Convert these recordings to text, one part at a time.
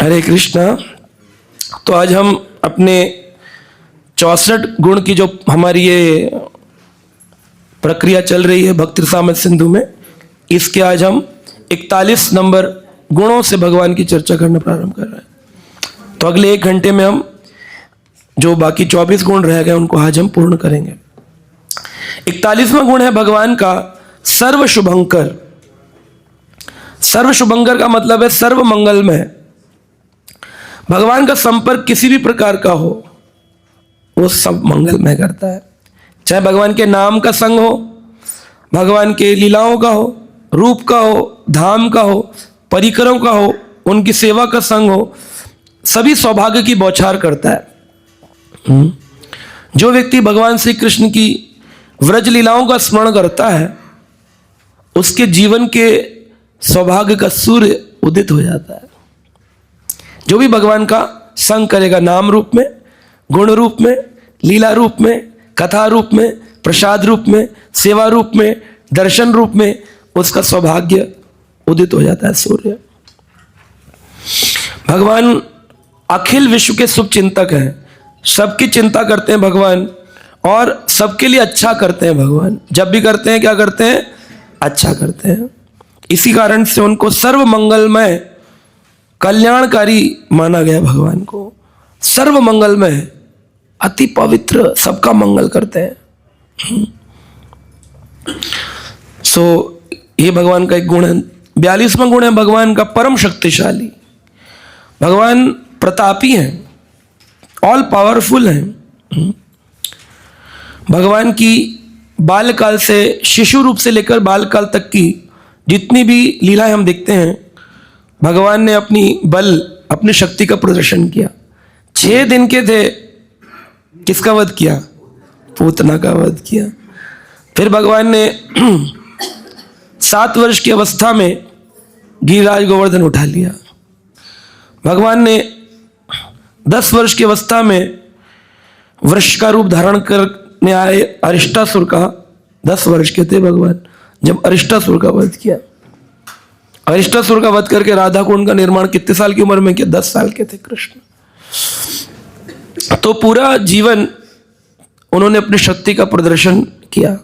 हरे कृष्णा। तो आज हम अपने 64 गुण की जो हमारी ये प्रक्रिया चल रही है भक्ति रसामृत सिंधु में, इसके आज हम 41 नंबर गुणों से भगवान की चर्चा करना प्रारंभ कर रहे हैं। तो अगले 1 घंटे में हम जो बाकी 24 गुण रह गए उनको आज हम पूर्ण करेंगे। 41वां गुण है भगवान का सर्व शुभंकर। सर्व शुभंकर का मतलब है सर्व मंगलमय। भगवान का संपर्क किसी भी प्रकार का हो वो सब मंगलमय करता है। चाहे भगवान के नाम का संग हो, भगवान के लीलाओं का हो, रूप का हो, धाम का हो, परिकरों का हो, उनकी सेवा का संग हो, सभी सौभाग्य की बौछार करता है। जो व्यक्ति भगवान श्री कृष्ण की व्रज लीलाओं का स्मरण करता है उसके जीवन के सौभाग्य का सूर्य उदित हो जाता है। जो भी भगवान का संग करेगा, नाम रूप में, गुण रूप में, लीला रूप में, कथा रूप में, प्रसाद रूप में, सेवा रूप में, दर्शन रूप में, उसका सौभाग्य उदित हो जाता है सूर्य। भगवान अखिल विश्व के शुभ चिंतक हैं। सबकी चिंता करते हैं भगवान और सबके लिए अच्छा करते हैं भगवान। जब भी करते हैं क्या करते हैं? अच्छा करते हैं। इसी कारण से उनको सर्व मंगलमय कल्याणकारी माना गया। भगवान को सर्व मंगलमय, अति पवित्र, सबका मंगल करते हैं। ये भगवान का एक गुण है। 42वां गुण है भगवान का परम शक्तिशाली। भगवान प्रतापी हैं, ऑल पावरफुल हैं। भगवान की बालकाल से, शिशु रूप से लेकर बालकाल तक की जितनी भी लीलाएं हम देखते हैं, भगवान ने अपनी बल, अपनी शक्ति का प्रदर्शन किया। 6 दिन के थे, किसका वध किया? पूतना का वध किया। फिर भगवान ने 7 वर्ष की अवस्था में गिरिराज गोवर्धन उठा लिया। भगवान ने 10 वर्ष की अवस्था में वृक्ष का रूप धारण करने आए अरिष्टासुर का, 10 वर्ष के थे भगवान जब अरिष्टासुर का वध किया। अरिष्टासुर का वध करके राधा कुंड का निर्माण कितने साल की उम्र में किया? 10 साल के थे कृष्ण। तो पूरा जीवन उन्होंने अपनी शक्ति का प्रदर्शन किया।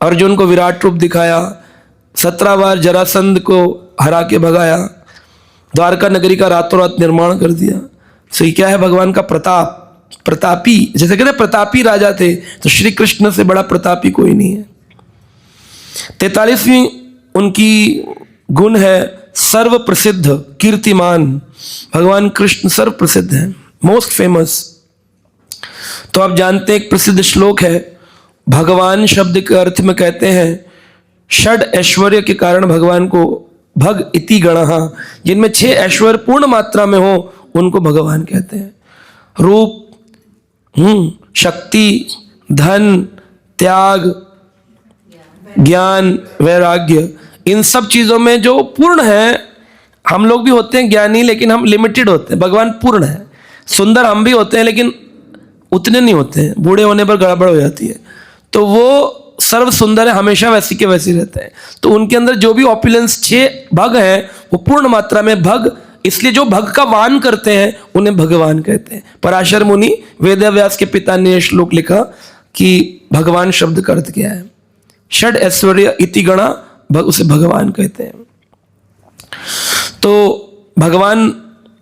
अर्जुन को विराट रूप दिखाया, 17 बार जरासंध को हरा के भगाया, द्वारका नगरी का रातों रात निर्माण कर दिया। ये क्या है? भगवान का प्रताप। प्रतापी, जैसे कहते हैं प्रतापी राजा थे, तो श्री कृष्ण से बड़ा प्रतापी कोई नहीं है। 43वीं उनकी गुण है सर्व प्रसिद्ध कीर्तिमान। भगवान कृष्ण सर्व प्रसिद्ध है, मोस्ट फेमस। तो आप जानते हैं एक प्रसिद्ध श्लोक है, भगवान शब्द के अर्थ में कहते हैं षड ऐश्वर्य के कारण भगवान को भग इति गणः, जिनमें 6 ऐश्वर्य पूर्ण मात्रा में हो उनको भगवान कहते हैं। रूप, शक्ति, धन, त्याग, ज्ञान, वैराग्य, इन सब चीजों में जो पूर्ण है। हम लोग भी होते हैं ज्ञानी, लेकिन हम लिमिटेड होते हैं। भगवान पूर्ण है। सुंदर हम भी होते हैं लेकिन उतने नहीं होते हैं, बूढ़े होने पर गड़बड़ हो जाती है। तो वो सर्व सुंदर है, हमेशा वैसी के वैसे रहते हैं। तो उनके अंदर जो भी ऑपुलेंस 6 भग हैं वो पूर्ण मात्रा में भग, इसलिए जो भग का वान करते हैं उन्हें भगवान कहते हैं। पराशर मुनि, वेदव्यास के पिता ने श्लोक लिखा कि भगवान शब्द का अर्थ क्या है? षड ऐश्वर्य इति गणा, उसे भगवान कहते हैं। तो भगवान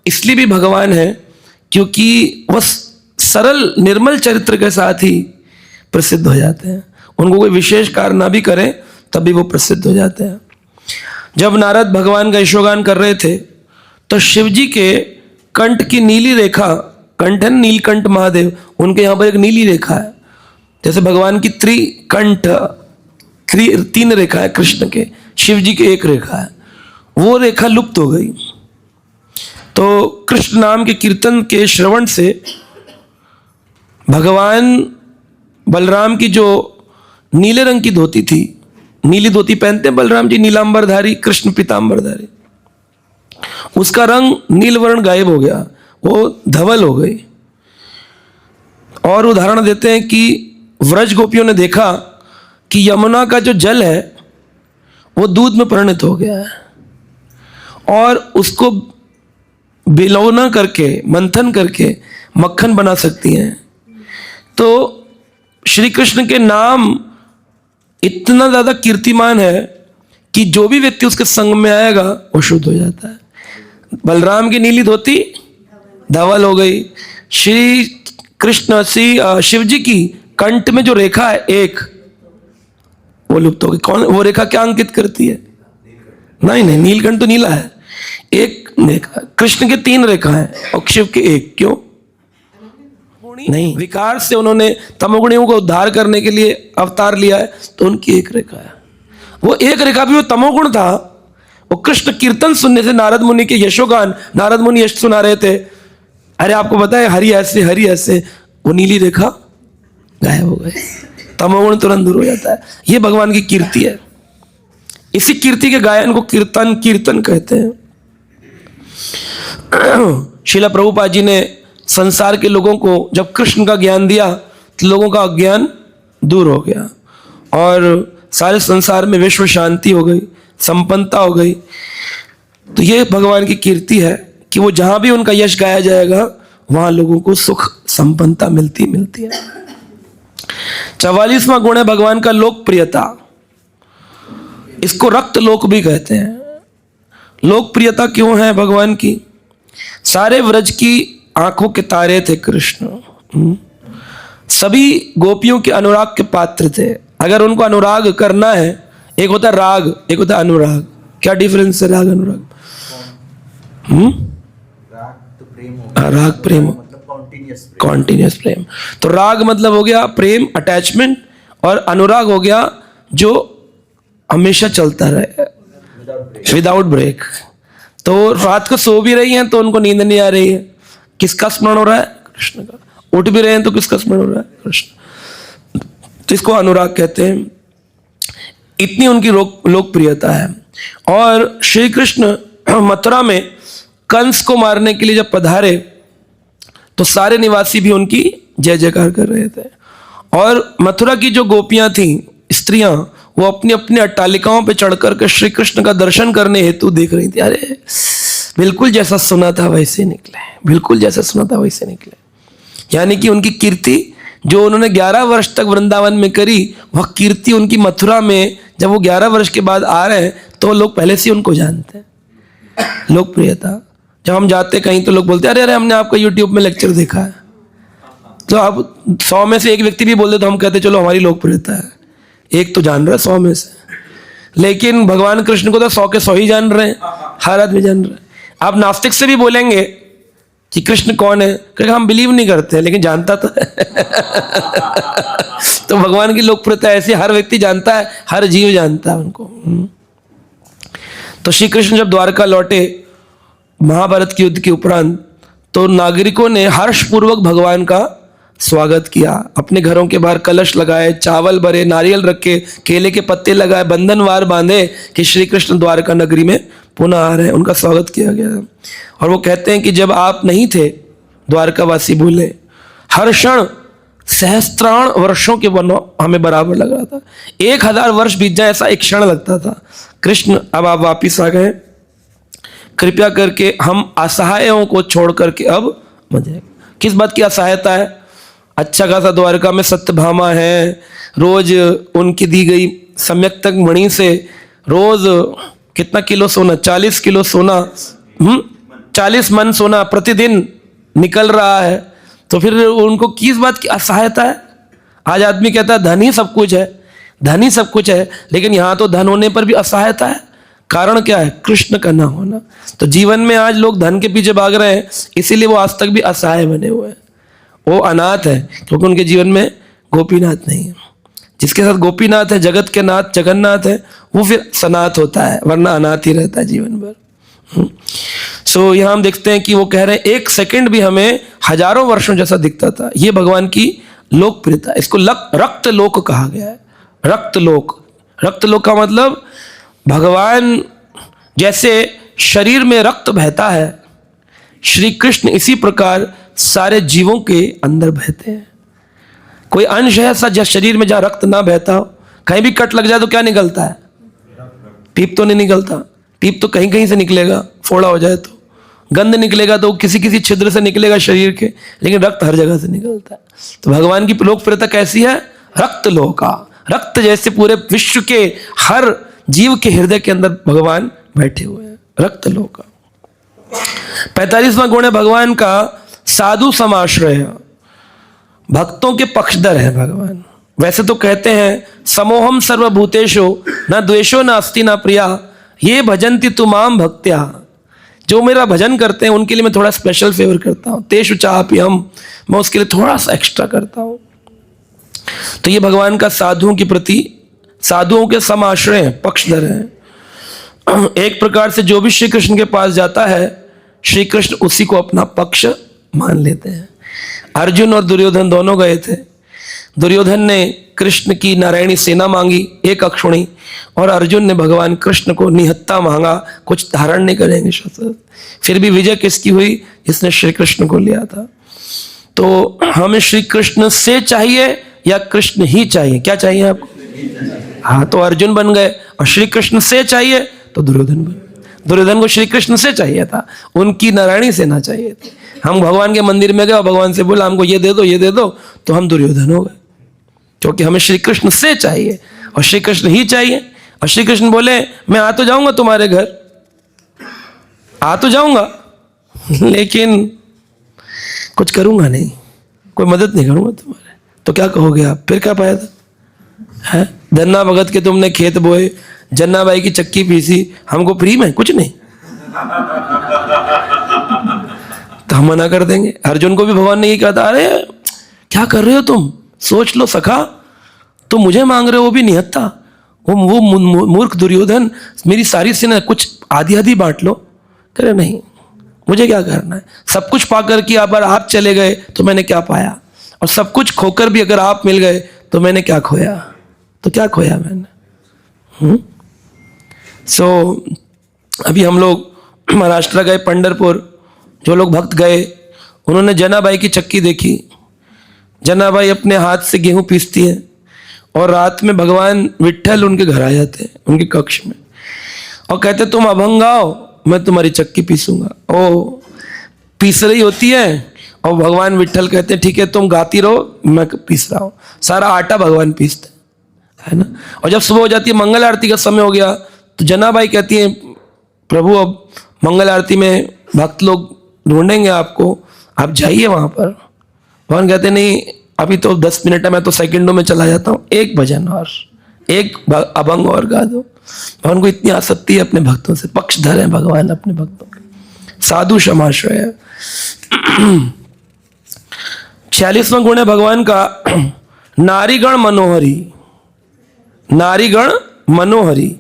इसलिए भी भगवान है क्योंकि वह सरल निर्मल चरित्र के साथ ही प्रसिद्ध हो जाते हैं। उनको कोई विशेष कार्य ना भी करें तभी वो प्रसिद्ध हो जाते हैं। जब नारद भगवान का यशोगान कर रहे थे तो शिव जी के कंठ की नीली रेखा, कंठ है नीलकंठ महादेव, उनके यहाँ पर एक नीली रेखा है। जैसे भगवान की त्रिकंठ, 3 रेखा है कृष्ण के, शिव जी की 1 रेखा है, वो रेखा लुप्त हो गई। तो कृष्ण नाम के कीर्तन के श्रवण से भगवान बलराम की जो नीले रंग की धोती थी, नीली धोती पहनते हैं बलराम जी, नीलांबरधारी, कृष्ण पीतांबरधारी, उसका रंग नीलवर्ण गायब हो गया, वो धवल हो गई। और उदाहरण देते हैं कि व्रज गोपियों ने देखा कि यमुना का जो जल है वो दूध में परिणत हो गया है और उसको बिलौना करके, मंथन करके मक्खन बना सकती हैं। तो श्री कृष्ण के नाम इतना ज़्यादा कीर्तिमान है कि जो भी व्यक्ति उसके संग में आएगा वो शुद्ध हो जाता है। बलराम की नीली धोती धवल हो गई। श्री कृष्ण शिव जी की कंठ में जो रेखा है एक, वो लुप्त हो गई। कौन वो रेखा क्या अंकित करती है? नहीं, नीलकंठ तो नीला है, एक रेखा। कृष्ण के 3 रेखा हैं और शिव के 1। क्यों? नहीं, विकार से उन्होंने तमोगुणियों को उद्धार करने के लिए अवतार लिया है, तो उनकी 1 रेखा है। वो 1 रेखा भी वो तमोगुण था। वो कृष्ण कीर्तन सुनने से नारद मुनि के यशोगान, नारद मुनि यश सुना रहे थे, अरे आपको पता है हरि ऐसे हरि ऐसे, वो नीली रेखा गायब हो गए, तमोगुण तुरंत दूर हो जाता है। ये भगवान की कीर्ति है। इसी कीर्ति के गायन को कीर्तन कहते हैं। श्रील प्रभुपाद जी ने संसार के लोगों को जब कृष्ण का ज्ञान दिया तो लोगों का अज्ञान दूर हो गया और सारे संसार में विश्व शांति हो गई, संपन्नता हो गई। तो ये भगवान की कीर्ति है कि वो जहां भी उनका यश गाया जाएगा वहां लोगों को सुख संपन्नता मिलती है। 44वां गुण है भगवान का लोकप्रियता। इसको रक्त लोक भी कहते हैं। लोकप्रियता क्यों है भगवान की? सारे व्रज की आंखों के तारे थे कृष्ण। सभी गोपियों के अनुराग के पात्र थे। अगर उनको अनुराग करना है, एक होता है राग, एक होता है अनुराग। क्या डिफरेंस है राग अनुराग? राग प्रेम, कॉन्टिन्यूस प्रेम। तो राग मतलब हो गया प्रेम, अटैचमेंट, और अनुराग हो गया जो हमेशा चलता रहे, विदाउट ब्रेक। तो रात को सो भी रही हैं तो उनको नींद नहीं आ रही है, किसका स्मरण हो रहा है? कृष्ण का। उठ भी रहे हैं तो किसका स्मरण हो रहा है? कृष्ण। तो इसको अनुराग कहते हैं। इतनी उनकी लोकप्रियता है। और श्री कृष्ण मथुरा में कंस को मारने के लिए जब पधारे तो सारे निवासी भी उनकी जय जयकार कर रहे थे। और मथुरा की जो गोपियां थीं, स्त्रियां, वो अपनी अपनी अट्टालिकाओं पे चढ़कर के श्री कृष्ण का दर्शन करने हेतु देख रही थी। अरे बिल्कुल जैसा सुना था वैसे निकले, बिल्कुल जैसा सुना था वैसे निकले। यानी कि उनकी कीर्ति जो उन्होंने 11 वर्ष तक वृंदावन में करी, वह कीर्ति उनकी मथुरा में जब वो 11 वर्ष के बाद आ रहे हैं तो लोग पहले से उनको जानते हैं। लोकप्रियता। जब हम जाते कहीं तो लोग बोलते हैं अरे हमने आपका यूट्यूब में लेक्चर देखा है। तो अब 100 में से एक व्यक्ति भी बोल दे तो हम कहते चलो हमारी लोकप्रियता है। एक तो जान रहा है 100 में से, लेकिन भगवान कृष्ण को तो 100 के 100 ही जान रहे हैं, हर आदमी जान रहा है। आप नास्तिक से भी बोलेंगे कि कृष्ण कौन है, क्योंकि हम बिलीव नहीं करते लेकिन जानता तो है। तो भगवान की लोकप्रियता ऐसी, हर व्यक्ति जानता है, हर जीव जानता है उनको। तो श्री कृष्ण जब द्वारका लौटे महाभारत के युद्ध के उपरांत, तो नागरिकों ने हर्षपूर्वक भगवान का स्वागत किया। अपने घरों के बाहर कलश लगाए, चावल भरे, नारियल रखे, केले के पत्ते लगाए, बंधनवार बांधे कि श्री कृष्ण द्वारका नगरी में पुनः आ रहे हैं। उनका स्वागत किया गया। और वो कहते हैं कि जब आप नहीं थे द्वारकावासी भूले, हर क्षण सहस्त्राण वर्षों के वनों हमें बराबर लग रहा था। 1000 वर्ष बीत जाए ऐसा एक क्षण लगता था। कृष्ण अब आप वापिस आ गए, कृपया करके हम असहायों को छोड़ करके अब मजे। किस बात की असहायता है? अच्छा खासा द्वारका में सत्यभामा है, रोज उनकी दी गई सम्यक तक मणि से रोज कितना किलो सोना, 40 किलो सोना, 40 मन सोना प्रतिदिन निकल रहा है। तो फिर उनको किस बात की असहायता है? आज आदमी कहता है धन ही सब कुछ है, धन ही सब कुछ है, लेकिन यहाँ तो धन होने पर भी असहायता है। कारण क्या है? कृष्ण का ना होना। तो जीवन में आज लोग धन के पीछे भाग रहे हैं, इसीलिए वो आज तक भी असहाय बने हुए हैं। वो अनाथ है क्योंकि उनके जीवन में गोपीनाथ नहीं है। जिसके साथ गोपीनाथ है, जगत के नाथ जगन्नाथ है, वो फिर सनाथ होता है, वरना अनाथ ही रहता है जीवन भर। सो यहाँ हम देखते हैं कि वो कह रहे हैं 1 सेकंड भी हमें हजारों वर्षों जैसा दिखता था। ये भगवान की लोकप्रियता। इसको रक्त लोक कहा गया है। रक्त लोक। रक्त लोक का मतलब भगवान जैसे शरीर में रक्त बहता है, श्री कृष्ण इसी प्रकार सारे जीवों के अंदर बहते हैं। कोई अंश है ऐसा जिस शरीर में जहां रक्त ना बहता हो? कहीं भी कट लग जाए तो क्या निकलता है? पीप तो नहीं निकलता। पीप तो कहीं कहीं से निकलेगा, फोड़ा हो जाए तो। गंध निकलेगा तो किसी किसी छिद्र से निकलेगा शरीर के, लेकिन रक्त हर जगह से निकलता है। तो भगवान की लोकप्रियता कैसी है? रक्त लोका, रक्त जैसे पूरे विश्व के हर जीव के हृदय के अंदर भगवान बैठे हुए हैं, रक्त लोका। 45वां गुण है भगवान का साधु समाश्रय, भक्तों के पक्षधर है भगवान। वैसे तो कहते हैं समोहम सर्वभूतेषु न द्वेषो न अस्ति न प्रिया ये भजन्ति तु माम भक्त्या, जो मेरा भजन करते हैं उनके लिए मैं थोड़ा स्पेशल फेवर करता हूँ, तेषु चापि हम, मैं उसके लिए थोड़ा सा एक्स्ट्रा करता हूँ। तो ये भगवान का साधुओं के प्रति, साधुओं के समाश्रय हैं, पक्षधर हैं। एक प्रकार से जो भी श्री कृष्ण के पास जाता है श्री कृष्ण उसी को अपना पक्ष मान लेते हैं। अर्जुन और दुर्योधन दोनों गए थे। दुर्योधन ने कृष्ण की नारायणी सेना मांगी एक अक्षुणी, और अर्जुन ने भगवान कृष्ण को निहत्था मांगा, कुछ धारण नहीं करेंगे शस्त्र। फिर भी विजय किसकी हुई? जिसने श्री कृष्ण को लिया था। तो हमें श्री कृष्ण से चाहिए या कृष्ण ही चाहिए? क्या चाहिए आपको? हाँ, तो अर्जुन बन गए। और श्री कृष्ण से चाहिए तो दुर्योधन बन। दुर्योधन को श्री कृष्ण से चाहिए था, उनकी नारायणी सेना चाहिए थी। हम भगवान के मंदिर में गए और भगवान से बोला हमको ये दे दो ये दे दो, तो हम दुर्योधन हो गए, क्योंकि हमें श्री कृष्ण से चाहिए और श्री कृष्ण ही चाहिए। और श्री कृष्ण बोले मैं आ तो जाऊंगा तुम्हारे घर, आ तो जाऊंगा, लेकिन कुछ करूंगा नहीं, कोई मदद नहीं करूंगा तुम्हारे। तो क्या कहोगे आप? फिर क्या पाया था? है धन्ना भगत के तुमने खेत बोए, जन्ना बाई की चक्की पीसी, हमको फ्री में कुछ नहीं। तो हम मना कर देंगे। अर्जुन को भी भगवान ने ये कहा था, अरे क्या कर रहे हो तुम, सोच लो सखा, तुम मुझे मांग रहे हो, वो भी निहत्था, वो मूर्ख दुर्योधन, मेरी सारी सेना कुछ आधी आधी बांट लो। करे नहीं, मुझे क्या करना है, सब कुछ पाकर के अगर आप चले गए तो मैंने क्या पाया, और सब कुछ खोकर भी अगर आप मिल गए तो मैंने क्या खोया? तो क्या खोया मैंने? अभी हम लोग महाराष्ट्र गए, पंढरपुर, जो लोग भक्त गए उन्होंने जनाबाई की चक्की देखी। जनाबाई अपने हाथ से गेहूं पीसती है और रात में भगवान विट्ठल उनके घर आ जाते हैं, उनके कक्ष में, और कहते तुम अभंग आओ, मैं तुम्हारी चक्की पीसूंगा। ओ पीस रही होती है और भगवान विट्ठल कहते हैं ठीक है तुम गाती रहो, मैं पीस रहा हूँ। सारा आटा भगवान पीसते है ना। और जब सुबह हो जाती है, मंगल आरती का समय हो गया, तो जनाबाई कहती है प्रभु अब मंगल आरती में भक्त लोग ढूंढेंगे आपको, आप जाइए वहां पर। भगवान कहते नहीं अभी तो 10 मिनट है, मैं तो सेकंडों में चला जाता हूँ, एक भजन और एक अभंग और गा दो। भगवान को इतनी आसक्ति है अपने भक्तों से, पक्षधर है भगवान अपने भक्तों के, साधु समाश्रय है। 46वां गुण है भगवान का नारीगण मनोहरी। नारीगण मनोहरी,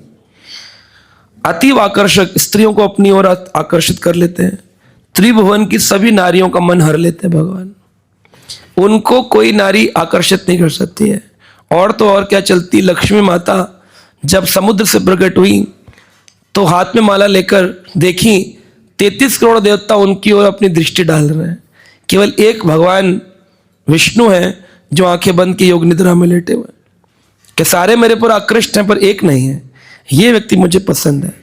अतीव आकर्षक, स्त्रियों को अपनी ओर आकर्षित कर लेते हैं। त्रिभुवन की सभी नारियों का मन हर लेते हैं भगवान, उनको कोई नारी आकर्षित नहीं कर सकती है। और तो और क्या चलती, लक्ष्मी माता जब समुद्र से प्रकट हुई तो हाथ में माला लेकर देखी 33 करोड़ देवता उनकी ओर अपनी दृष्टि डाल रहे हैं, केवल एक भगवान विष्णु है जो आंखें बंद की योग निद्रा में लेटे हुए, कि सारे मेरे पर आकृष्ट हैं पर एक नहीं है, ये व्यक्ति मुझे पसंद है।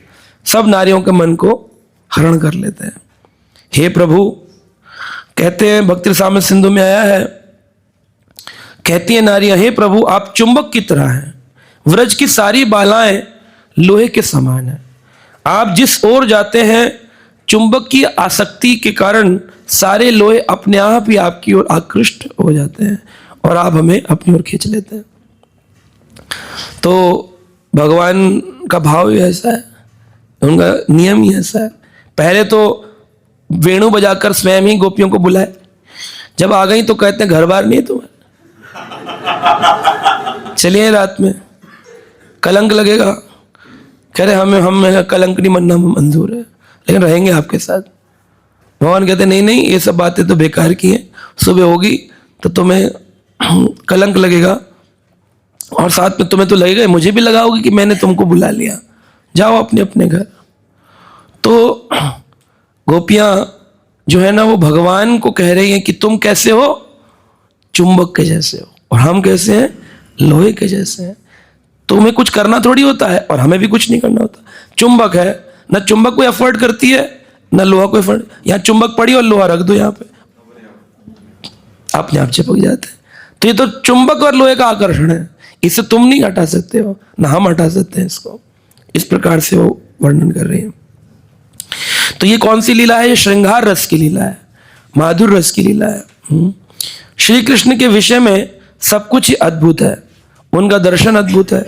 सब नारियों के मन को हरण कर लेते हैं। हे प्रभु, कहते हैं भक्ति रसामृत सिंधु में आया है, कहती है नारियां, हे प्रभु आप चुंबक की तरह हैं, व्रज की सारी बालाएं लोहे के समान है। आप जिस ओर जाते हैं चुंबक की आसक्ति के कारण सारे लोहे अपने आप ही आपकी ओर आकृष्ट हो जाते हैं और आप हमें अपनी ओर खींच लेते हैं। तो भगवान का भाव ही ऐसा है, उनका नियम ही ऐसा है। पहले तो वेणु बजाकर स्वयं ही गोपियों को बुलाए, जब आ गई तो कहते हैं घर बार नहीं है तुम्हें, चलिए रात में, कलंक लगेगा। कह रहे हमें कलंक नहीं मनना मंजूर है, लेकिन रहेंगे आपके साथ। भगवान कहते नहीं नहीं, ये सब बातें तो बेकार की हैं, सुबह होगी तो तुम्हें कलंक लगेगा और साथ में तुम्हें तो लगेगा, मुझे भी लगा होगा कि मैंने तुमको बुला लिया, जाओ अपने अपने घर। तो गोपियां जो है ना वो भगवान को कह रही हैं कि तुम कैसे हो, चुंबक के जैसे हो, और हम कैसे हैं, लोहे के जैसे हैं। तुम्हें कुछ करना थोड़ी होता है और हमें भी कुछ नहीं करना होता। चुंबक है ना, चुंबक को एफर्ट करती है ना लोहा कोई फट, यहाँ चुंबक पड़ी और लोहा रख दो यहाँ पे, अपने आप चिपक जाते हैं। तो ये तो चुंबक और लोहे का आकर्षण है, इसे तुम नहीं हटा सकते हो, ना हम हटा सकते हैं इसको। इस प्रकार से वो वर्णन कर रहे हैं। तो ये कौन सी लीला है? ये श्रृंगार रस की लीला है, माधुर रस की लीला है। श्री कृष्ण के विषय में सब कुछ ही अद्भुत है। उनका दर्शन अद्भुत है,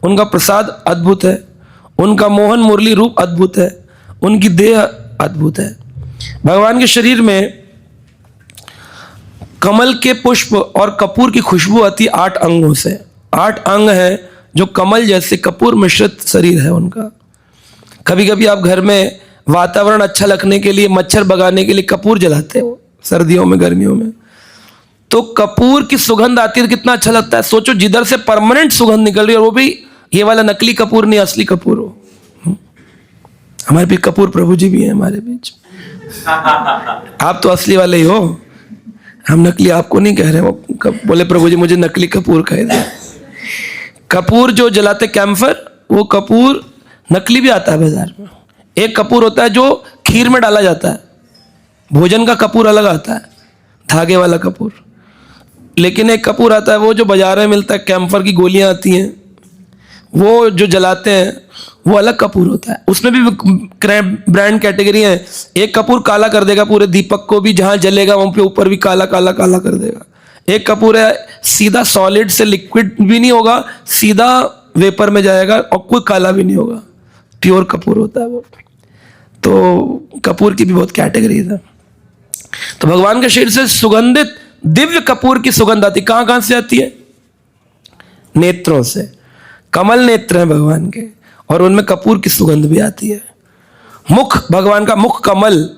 उनका प्रसाद अद्भुत है, उनका मोहन मुरली रूप अद्भुत है, उनकी देह अद्भुत है। भगवान के शरीर में कमल के पुष्प और कपूर की खुशबू आती 8 अंगों से। 8 अंग है जो कमल जैसे कपूर मिश्रित शरीर है उनका। कभी कभी आप घर में वातावरण अच्छा रखने के लिए, मच्छर भगाने के लिए कपूर जलाते हो सर्दियों में, गर्मियों में, तो कपूर की सुगंध आती है तो कितना अच्छा लगता है। सोचो जिधर से परमानेंट सुगंध निकल रही है, और वो भी ये वाला नकली कपूर नहीं, असली कपूर हो। हमारे भी कपूर प्रभु जी भी हैं हमारे बीच। आप तो असली वाले ही हो, हम नकली आपको नहीं कह रहे। वो बोले प्रभु जी मुझे नकली कपूर कह दे। कपूर जो जलाते कैम्फर, वो कपूर नकली भी आता है बाजार में। एक कपूर होता है जो खीर में डाला जाता है, भोजन का कपूर अलग आता है, धागे वाला कपूर। लेकिन एक कपूर आता है वो जो बाजार में मिलता है, कैम्फर की गोलियां आती हैं, वो जो जलाते हैं वो अलग कपूर होता है। उसमें भी ब्रांड कैटेगरी है। एक कपूर काला कर देगा पूरे दीपक को भी, जहां जलेगा वहां पे ऊपर भी काला काला काला कर देगा। एक कपूर है सीधा सॉलिड से लिक्विड भी नहीं होगा, सीधा वेपर में जाएगा और कोई काला भी नहीं होगा, प्योर कपूर होता है वो। तो कपूर की भी बहुत कैटेगरीज है। तो भगवान के शरीर से सुगंधित दिव्य कपूर की सुगंध आती। कहां कहां से आती है? नेत्रों से। कमल नेत्र हैं भगवान के, और उनमें कपूर की सुगंध भी आती है। मुख, भगवान का मुख कमल,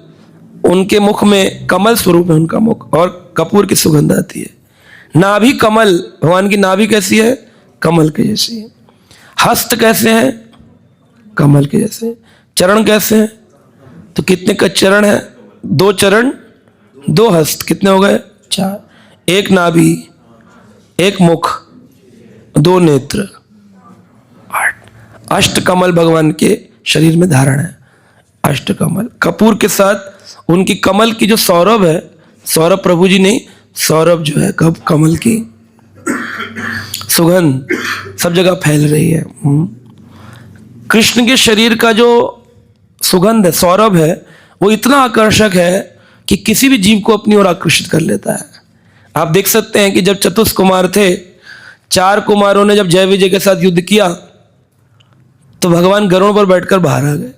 उनके मुख में कमल स्वरूप है उनका मुख, और कपूर की सुगंध आती है। नाभि कमल, भगवान की नाभि कैसी है? कमल के जैसी है। हस्त कैसे हैं? कमल के जैसे। चरण कैसे हैं? तो कितने का चरण है? 2 चरण 2 हस्त, कितने हो गए? 4। 1 नाभि, 1 मुख, 2 नेत्र, 8। अष्टकमल भगवान के शरीर में धारण है। अष्टकमल कपूर के साथ उनकी कमल की जो सौरभ है, सौरभ प्रभु जी नहीं, सौरभ जो है कब कमल की सुगंध सब जगह फैल रही है। कृष्ण के शरीर का जो सुगंध है, सौरभ है, वो इतना आकर्षक है कि किसी भी जीव को अपनी ओर आकर्षित कर लेता है। आप देख सकते हैं कि जब चतुष कुमार थे, 4 कुमारों ने जब जय विजय के साथ युद्ध किया तो भगवान गरुड़ पर बैठकर बाहर आ गए,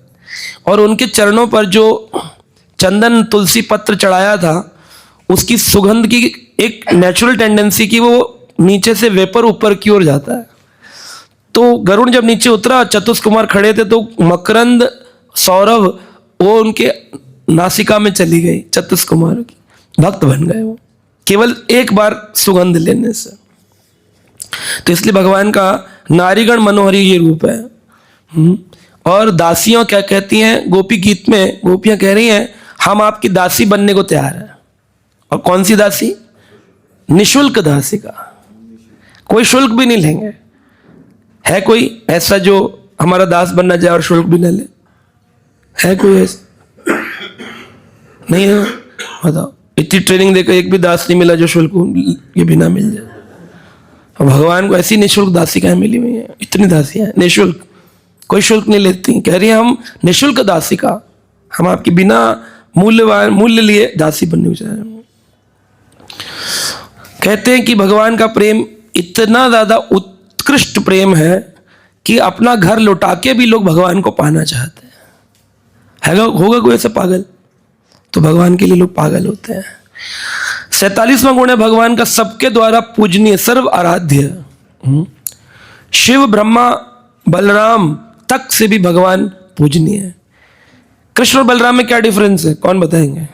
और उनके चरणों पर जो चंदन तुलसी पत्र चढ़ाया था, उसकी सुगंध की एक नेचुरल टेंडेंसी की वो नीचे से वेपर ऊपर की ओर जाता है। तो गरुड़ जब नीचे उतरा, चतुष कुमार खड़े थे, तो मकरंद सौरभ वो उनके नासिका में चली गई। चतुष कुमार की भक्त बन गए वो, केवल एक बार सुगंध लेने से। तो इसलिए भगवान का नारीगण मनोहरी ये रूप है। और दासियां क्या कहती हैं गोपी गीत में? गोपियां कह रही हैं हम आपकी दासी बनने को तैयार हैं। और कौन सी दासी? निशुल्क दासी का, कोई शुल्क भी नहीं लेंगे। है कोई ऐसा जो हमारा दास बनना चाहे और शुल्क भी न ले? है कोई ऐसा? नहीं है। बताओ, इतनी ट्रेनिंग देकर एक भी दास नहीं मिला जो शुल्क के बिना मिल जाए। और भगवान को ऐसी निःशुल्क दासिकाएं मिली हुई हैं, इतनी दासियां हैं निःशुल्क, कोई शुल्क नहीं लेती। कह रही है हम निःशुल्क दासिका, हम आपकी बिना मूल्य लिए दासी बनने को चाह रहे हैं। कहते हैं कि भगवान का प्रेम इतना ज्यादा उत्कृष्ट प्रेम है कि अपना घर लौटा के भी लोग भगवान को पाना चाहते हैं। होगा कोई ऐसा पागल? तो भगवान के लिए लोग पागल होते हैं। 47वां गुण है भगवान का सबके द्वारा पूजनीय, सर्व आराध्य। शिव ब्रह्मा बलराम तक से भी भगवान पूजनीय है। कृष्ण और बलराम में क्या डिफरेंस है? कौन बताएंगे?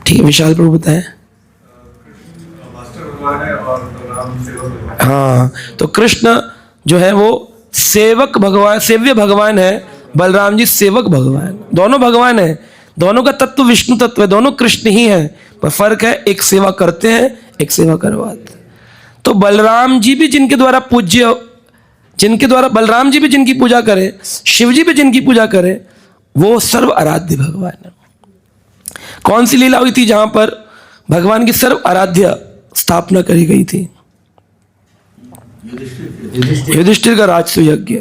ठीक है, विशाल प्रभु बताएं। हाँ, तो कृष्ण जो है वो सेवक भगवान, सेव्य भगवान है। बलराम जी सेवक भगवान। दोनों भगवान है, दोनों का तत्व विष्णु तत्व है, दोनों कृष्ण ही है, पर फर्क है एक सेवा करते हैं, एक सेवा करवाते हैं। तो बलराम जी भी जिनके द्वारा पूज्य, जिनके द्वारा बलराम जी भी जिनकी पूजा करें, शिव जी भी जिनकी पूजा करें, वो सर्व आराध्य भगवान है। कौन सी लीला हुई थी जहां पर भगवान की सर्व आराध्य स्थापना करी गई थी? युधिष्ठिर का राजसू यज्ञ।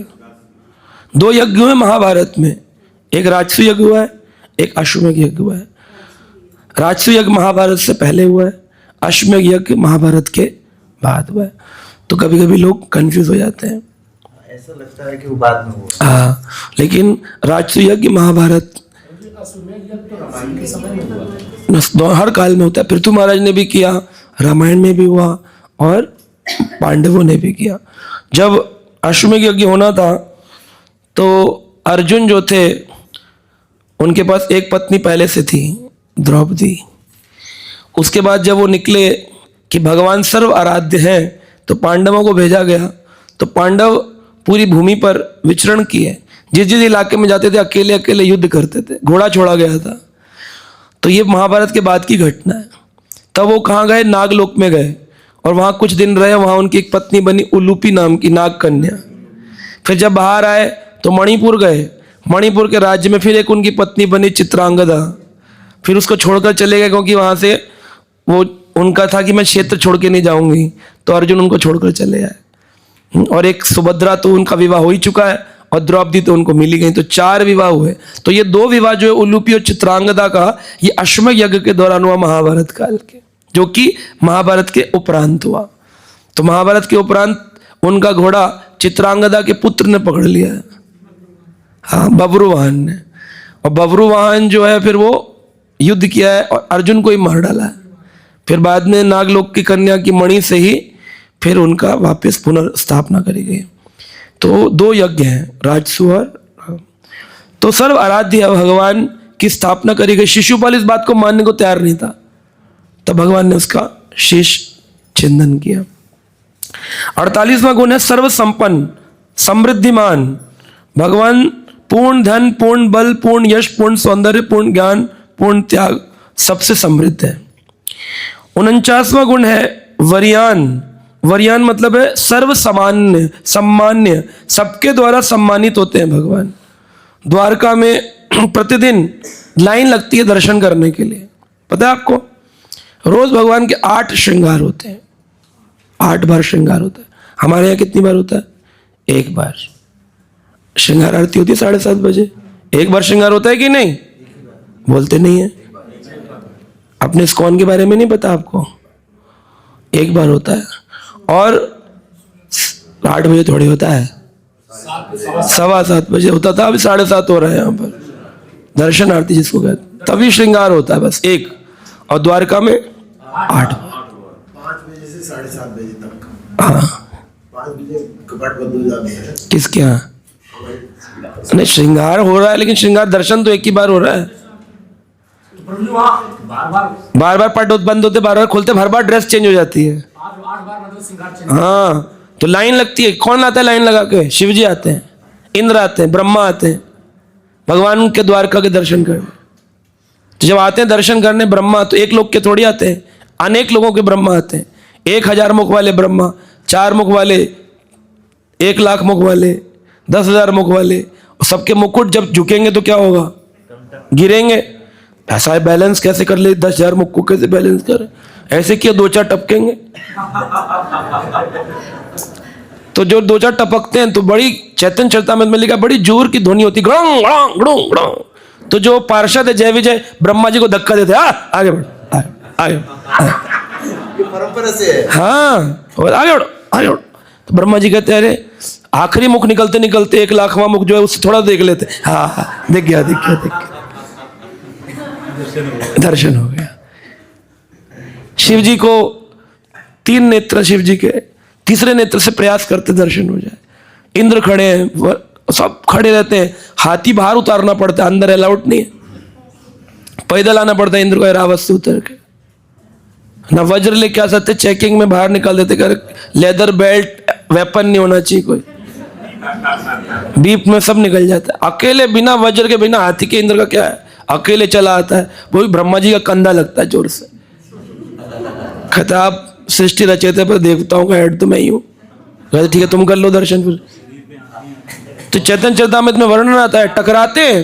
2 यज्ञ हुए महाभारत में, एक राजसू यज्ञ हुआ है, एक अश्वमेध यज्ञ हुआ है। राजसू यज्ञ महाभारत से पहले हुआ है, अश्वमेध यज्ञ महाभारत के बाद हुआ है। तो कभी कभी लोग कंफ्यूज हो जाते हैं, ऐसा लगता है कि वो बाद में हुआ। हाँ, लेकिन राजसू यज्ञ महाभारत हर काल में होता है। पृथु महाराज ने भी किया, रामायण में भी हुआ और पांडवों ने भी किया। जब अश्वमेध यज्ञ होना था तो अर्जुन जो थे उनके पास एक पत्नी पहले से थी, द्रौपदी। उसके बाद जब वो निकले कि भगवान सर्व आराध्य हैं तो पांडवों को भेजा गया। तो पांडव पूरी भूमि पर विचरण किए, जिस जिस इलाके में जाते थे अकेले अकेले युद्ध करते थे, घोड़ा छोड़ा गया था। तो ये महाभारत के बाद की घटना है। तब वो कहाँ गए? नागलोक में गए और वहाँ कुछ दिन रहे। वहाँ उनकी एक पत्नी बनी उलूपी नाम की नाग कन्या। फिर जब बाहर आए तो मणिपुर गए। मणिपुर के राज्य में फिर एक उनकी पत्नी बनी चित्रांगदा। फिर उसको छोड़कर चले गए क्योंकि वहाँ से वो उनका था कि मैं क्षेत्र छोड़ के नहीं जाऊंगी, तो अर्जुन उनको छोड़कर चले आए। और एक सुभद्रा तो उनका विवाह हो ही चुका है और द्रौपदी तो उनको मिली गई, तो 4 विवाह हुए। तो ये 2 विवाह जो है उलूपी और चित्रांगदा का, ये अश्वमेध यज्ञ के दौरान हुआ महाभारत काल के, जो कि महाभारत के उपरांत हुआ। तो महाभारत के उपरांत उनका घोड़ा चित्रांगदा के पुत्र ने पकड़ लिया है, हाँ, बब्रुवाहन ने। और बब्रुवाहन जो है फिर वो युद्ध किया है और अर्जुन को ही मार डाला है। फिर बाद में नागलोक की कन्या की मणि से ही फिर उनका वापस पुनर्स्थापना करी गई। तो 2 यज्ञ हैं, राजसू और तो सर्व आराध्य भगवान की स्थापना करी गई। शिशुपाल इस बात को मानने को तैयार नहीं था, तब भगवान ने उसका शीश छिंदन किया। 48वां गुण है सर्व संपन्न समृद्धिमान। भगवान पूर्ण धन, पूर्ण बल, पूर्ण यश, पूर्ण सौंदर्य, पूर्ण ज्ञान, पूर्ण त्याग, सबसे समृद्ध है। 49वां गुण है वरियान। वरियान मतलब है सर्व सामान्य, सम्मान्य, सबके द्वारा सम्मानित होते हैं भगवान। द्वारका में प्रतिदिन लाइन लगती है दर्शन करने के लिए, पता है आपको? रोज भगवान के 8 श्रृंगार होते हैं, 8 बार श्रृंगार होता है। हमारे यहाँ कितनी बार होता है? 1 बार। श्रृंगार आरती होती है 7:30 बजे। 1 बार श्रृंगार होता है कि नहीं? बोलते नहीं है। अपने इस्कॉन के बारे में नहीं पता आपको? 1 बार होता है। और 8 बजे थोड़ी होता है, 7:15 बजे होता था, अभी 7:30 हो रहा है यहाँ पर। दर्शन आरती जिसको कहते, तभी श्रृंगार होता है बस 1। और द्वारका में 8 बार, 5 बजे से 7:30 बजे तक। हाँ, 5 बजे कपाट बंद हो जाते हैं। किसके यहाँ? नहीं, श्रृंगार हो रहा है लेकिन श्रृंगार दर्शन तो 1 ही बार हो रहा है। बार बार पट बंद होते, बार बार खोलते, हर बार ड्रेस चेंज हो जाती है। हाँ, तो लाइन लगती है। कौन आता है लाइन लगा के? शिव जी आते हैं, इंद्र आते हैं, ब्रह्मा आते हैं भगवान के द्वारका के दर्शन करने। तो जब आते हैं दर्शन करने ब्रह्मा, तो 1 लोग के थोड़ी आते हैं, अनेक लोगों के ब्रह्मा आते हैं। 1000 मुख वाले ब्रह्मा, 4 मुख वाले, 1 लाख मुख वाले, 10,000 मुख वाले। सबके मुकुट जब झुकेंगे तो क्या होगा? गिरेंगे। ऐसा है, बैलेंस कैसे कर ले? 10,000 मुख को कैसे बैलेंस करे? ऐसे किया 2-4 टपकेंगे। तो जो 2-4 टपकते हैं तो बड़ी, चैतन्य चरितामृत में लिखा, बड़ी जोर की ध्वनि होती, गड़ों गड़ों गड़ों गड़ों। तो जो पार्षद है जय विजय ब्रह्मा जी को धक्का देते, आगे बढ़, आगे परंपरा से है। हाँ, और आगे बढ़ो, आगे बढ़ो। तो ब्रह्मा जी कहते हैं, अरे आखिरी मुख निकलते निकलते 1 लाखवां मुख जो है उससे थोड़ा देख लेते। हाँ, दिख गया, दिख गया, दिख गया, दर्शन हो गया। शिव जी को 3 नेत्र, शिव जी के 3रे नेत्र से प्रयास करते दर्शन हो जाए। इंद्र खड़े हैं, सब खड़े रहते हैं। हाथी बाहर उतारना पड़ता है, अंदर अलाउड नहीं है। पैदल आना पड़ता है इंद्र को ऐरावत से उतर के। ना वज्र लेके आ सकते, चेकिंग में बाहर निकाल देते, कर लेदर बेल्ट, वेपन नहीं होना चाहिए कोई, बीप में सब निकल जाता है। अकेले बिना वज्र के, बिना हाथी के इंद्र का क्या है? अकेले चला आता है। वो भी ब्रह्मा जी का कंधा लगता है जोर से। खताब सृष्टि रचयिता पर देवताओं का हेड तो मैं ही हूँ। ठीक है, तुम कर लो दर्शन। फिर तो चैतन्य चरितामृत में वर्णन आता है, टकराते हैं,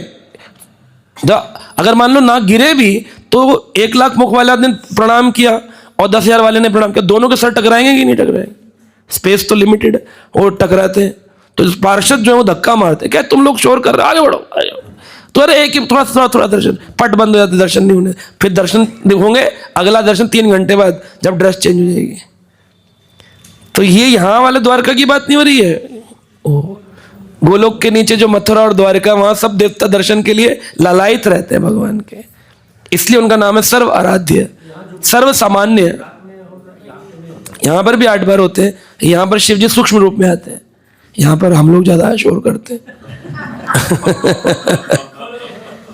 अगर मान लो ना गिरे भी तो 1 लाख मुख वाले ने प्रणाम किया और 10,000 वाले ने प्रणाम किया, दोनों के सर टकराएंगे कि नहीं टकराएंगे? स्पेस तो लिमिटेड है, वो टकराते हैं। तो पार्षद जो है वो धक्का मारते हैं, क्या तुम लोग शोर कर रहे हो, आगे बढ़ो, आगे बढ़ो। तो अरे एक ही थोड़ा दर्शन, पट बंद हो जाते, दर्शन नहीं होने, फिर दर्शन होंगे अगला दर्शन 3 घंटे बाद जब ड्रेस चेंज हो जाएगी। तो ये यहाँ वाले द्वारका की बात नहीं हो रही है। गोलोक के नीचे जो मथुरा और द्वारका, वहां सब देवता दर्शन के लिए लालायित रहते हैं भगवान के, इसलिए उनका नाम है सर्व आराध्य, सर्व सामान्य। यहां पर भी 8 बार होते हैं, यहां पर शिव जी सूक्ष्म रूप में आते हैं, यहां पर हम लोग ज्यादा शोर करते हैं।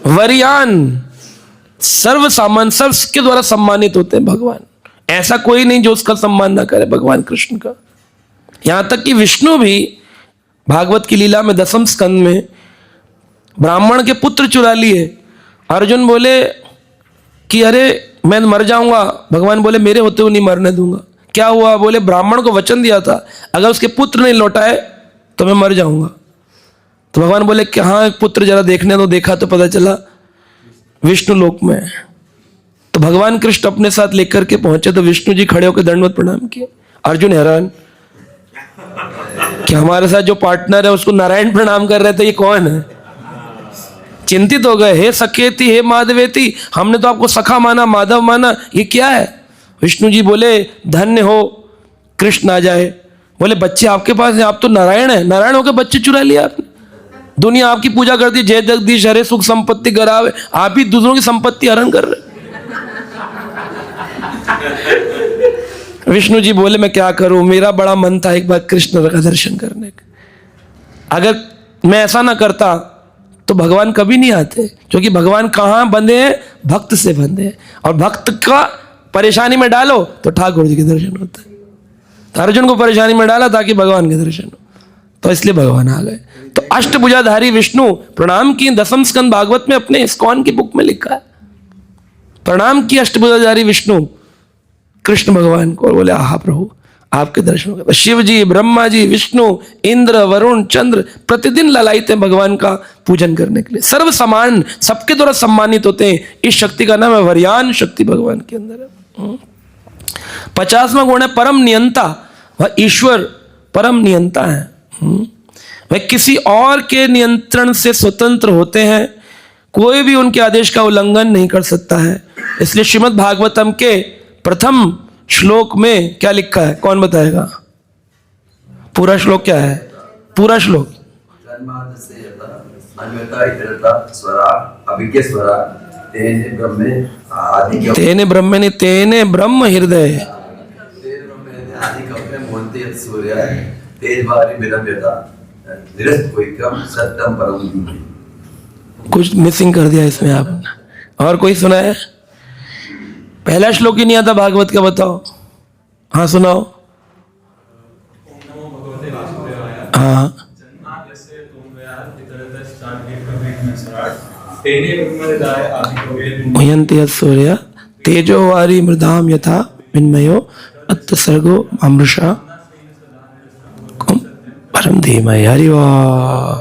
वरियान, सर्व सामान्य, सबके द्वारा सम्मानित होते हैं भगवान। ऐसा कोई नहीं जो उसका सम्मान ना करे भगवान कृष्ण का। यहां तक कि विष्णु भी भागवत की लीला में 10वें स्कंद में ब्राह्मण के पुत्र चुरा लिए। अर्जुन बोले कि अरे मैं मर जाऊंगा, भगवान बोले मेरे होते हुए नहीं मरने दूंगा। क्या हुआ? बोले ब्राह्मण को वचन दिया था अगर उसके पुत्र नहीं लौटाए तो मैं मर जाऊंगा। तो भगवान बोले कि हाँ पुत्र जरा देखने दो। देखा तो पता चला विष्णु लोक में। तो भगवान कृष्ण अपने साथ लेकर के पहुंचे तो विष्णु जी खड़े होकर दंडवत प्रणाम किए। अर्जुन हैरान कि हमारे साथ जो पार्टनर है उसको नारायण प्रणाम कर रहे थे, ये कौन है? चिंतित हो गए, हे सखेती हे माधवेती, हमने तो आपको सखा माना, माधव माना, ये क्या है? विष्णु जी बोले धन्य हो कृष्ण आ जाए। बोले बच्चे आपके पास है, आप तो नारायण है, नारायण होकर बच्चे चुरा लिया आपने। दुनिया आपकी पूजा करती, जय जगदीश हरे सुख संपत्ति करावे, आप ही दूसरों की संपत्ति हरण कर रहे। विष्णु जी बोले मैं क्या करूं, मेरा बड़ा मन था एक बार कृष्ण का दर्शन करने का। अगर मैं ऐसा ना करता तो भगवान कभी नहीं आते, क्योंकि भगवान कहां बंधे हैं? भक्त से बंधे हैं। और भक्त का परेशानी में डालो तो ठाकुर जी के दर्शन होते हैं। तो अर्जुन को परेशानी में डाला ताकि भगवान के दर्शन हो, तो इसलिए भगवान आ गए। तो अष्टभुजाधारी विष्णु प्रणाम की 10वें स्कंद भागवत में अपने इस्कॉन की बुक में लिखा है। प्रणाम की अष्टभुजाधारी विष्णु कृष्ण भगवान को, बोले आहा प्रभु आपके दर्शन हो। शिव जी, ब्रह्मा जी, विष्णु, इंद्र, वरुण, चंद्र प्रतिदिन ललायित हैं भगवान का पूजन करने के लिए। सर्व समान, सबके द्वारा सम्मानित होते हैं। इस शक्ति का नाम है वरयान शक्ति, भगवान के अंदर है। 50वां गुण है परम नियंता। वह ईश्वर परम नियंता है। वह किसी और के नियंत्रण से स्वतंत्र होते हैं, कोई भी उनके आदेश का उल्लंघन नहीं कर सकता है। इसलिए श्रीमद् भागवतम के प्रथम श्लोक में क्या लिखा है, कौन बताएगा? पूरा श्लोक क्या है? पूरा श्लोक तेने ब्रह्मणि तेने ब्रह्म हृदय, कुछ मिसिंग कर दिया इसमें आपने। और कोई सुना है? पहला श्लोक ही नहीं आता भागवत का, बताओ। हाँ सुनाओ। हाँ मुह्यन्ति सूर्य तेजो वारी मृदाम यथा विन्मयो अत्र सर्गो अमृषा परम धीमहि। हरि वाह।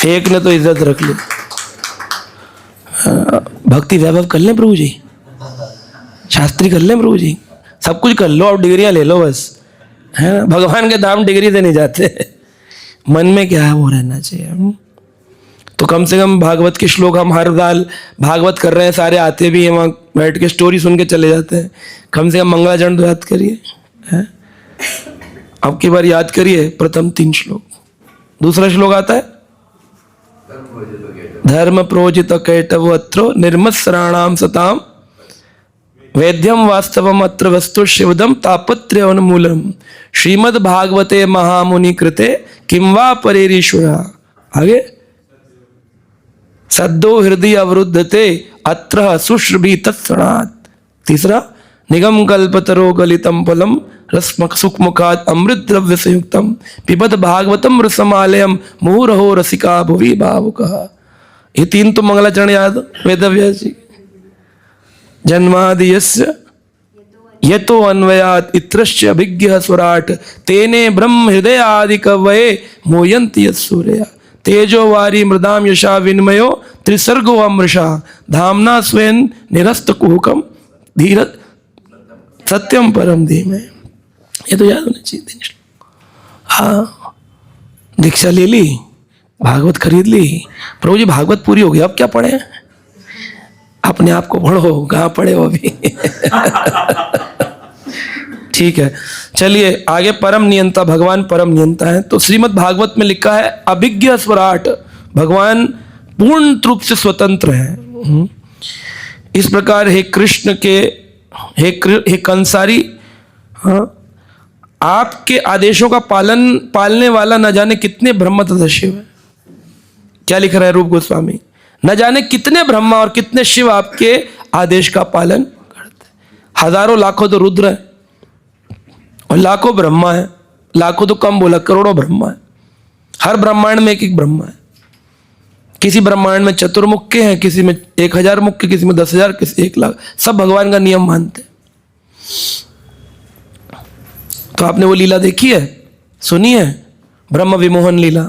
एक ने तो इज्जत रख ली। भक्ति वैभव कर लें प्रभु जी, शास्त्री कर लें प्रभु जी, सब कुछ कर लो और डिग्रियां ले लो बस, है ना। भगवान के धाम डिग्री से नहीं जाते, मन में क्या है वो रहना चाहिए। तो कम से कम भागवत के श्लोक हम हर साल भागवत कर रहे हैं, सारे आते भी हैं, वहाँ बैठ के स्टोरी सुन के चले जाते हैं। कम से कम मंगलाचरण तो याद करिए, है। अब की बार याद करिए प्रथम 3 श्लोक। दूसरा श्लोक आता है धर्म प्रोजित कैटव अत्रो निर्मत्सराणाम सताम वेद्यम वास्तवम अत्र वस्तु शिवदम तापत्र्य उन्मूलम श्रीमद् भागवते महामुनि कृते किं वा परेरीश्वरा। आगे सद्दो हृदय अवरुद्धते अत्र सुश्रभी तत्सणात्। तीसरा निगम कल्पतरो गलितम फलम रस्मक सुखमुखात् अमृत द्रव्य संयुक्तम पिबत भागवतम रसमालयम मुहुरहो रसिका भुवि भावुकः। ये 3 तो मंगलाचरण याद वेदव्यास जी। जन्मादियस्य यतो अन्वयात् इत्रस्य अभिज्ञः स्वराट् तेने ब्रह्म हृदय आदि कवये मोयन्ति यत् सूर्या तेजो वारी मृदाम यशा विन्मयो त्रिसर्गो अमृषा धामना स्वयं निरस्त कुहुकम धीर सत्यम परम धीमे। ये तो याद होना चाहिए 3 श्लोक। हाँ, दीक्षा ले ली, भागवत खरीद ली, प्रभु जी भागवत पूरी हो गई, अब क्या पढ़े? अपने आप को पढ़ो, कहाँ पढ़े हो अभी? ठीक है, चलिए आगे। परम नियंता, भगवान परम नियंता है। तो श्रीमद् भागवत में लिखा है अभिज्ञ स्वराट, भगवान पूर्ण रूप से स्वतंत्र है। इस प्रकार हे कृष्ण के हे कंसारी, हाँ, आपके आदेशों का पालने वाला न जाने कितने ब्रह्म तथा शिव है। क्या लिख रहा है रूप गोस्वामी? न जाने कितने ब्रह्मा और कितने शिव आपके आदेश का पालन करते हैं। हजारों लाखों तो रुद्र है और लाखों ब्रह्मा है, लाखों तो कम बोला, करोड़ों ब्रह्मा है। हर ब्रह्मांड में एक एक ब्रह्मा है। किसी ब्रह्मांड में चतुर्मुख के हैं, किसी में 1000 मुख के, किसी में 10,000, किसी 1 लाख। सब भगवान का नियम मानते हैं। तो आपने वो लीला देखी है, सुनी है? ब्रह्म विमोहन लीला।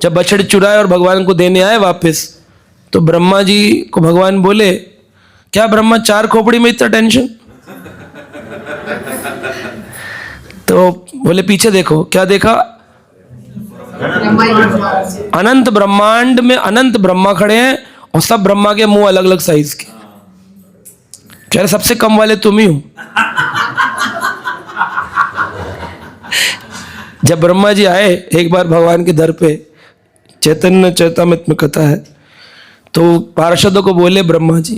जब बछड़े चुराए और भगवान को देने आए वापस, तो ब्रह्मा जी को भगवान बोले, क्या ब्रह्मा 4 खोपड़ी में इतना टेंशन? तो बोले पीछे देखो। क्या देखा? अनंत ब्रह्मांड में अनंत ब्रह्मा खड़े हैं और सब ब्रह्मा के मुंह अलग अलग साइज के। कह रहे सबसे कम वाले तुम ही हो। जब ब्रह्मा जी आए एक बार भगवान के दर पे, चैतन्य चैतामृत में कथा है, तो पार्षदों को बोले ब्रह्मा जी,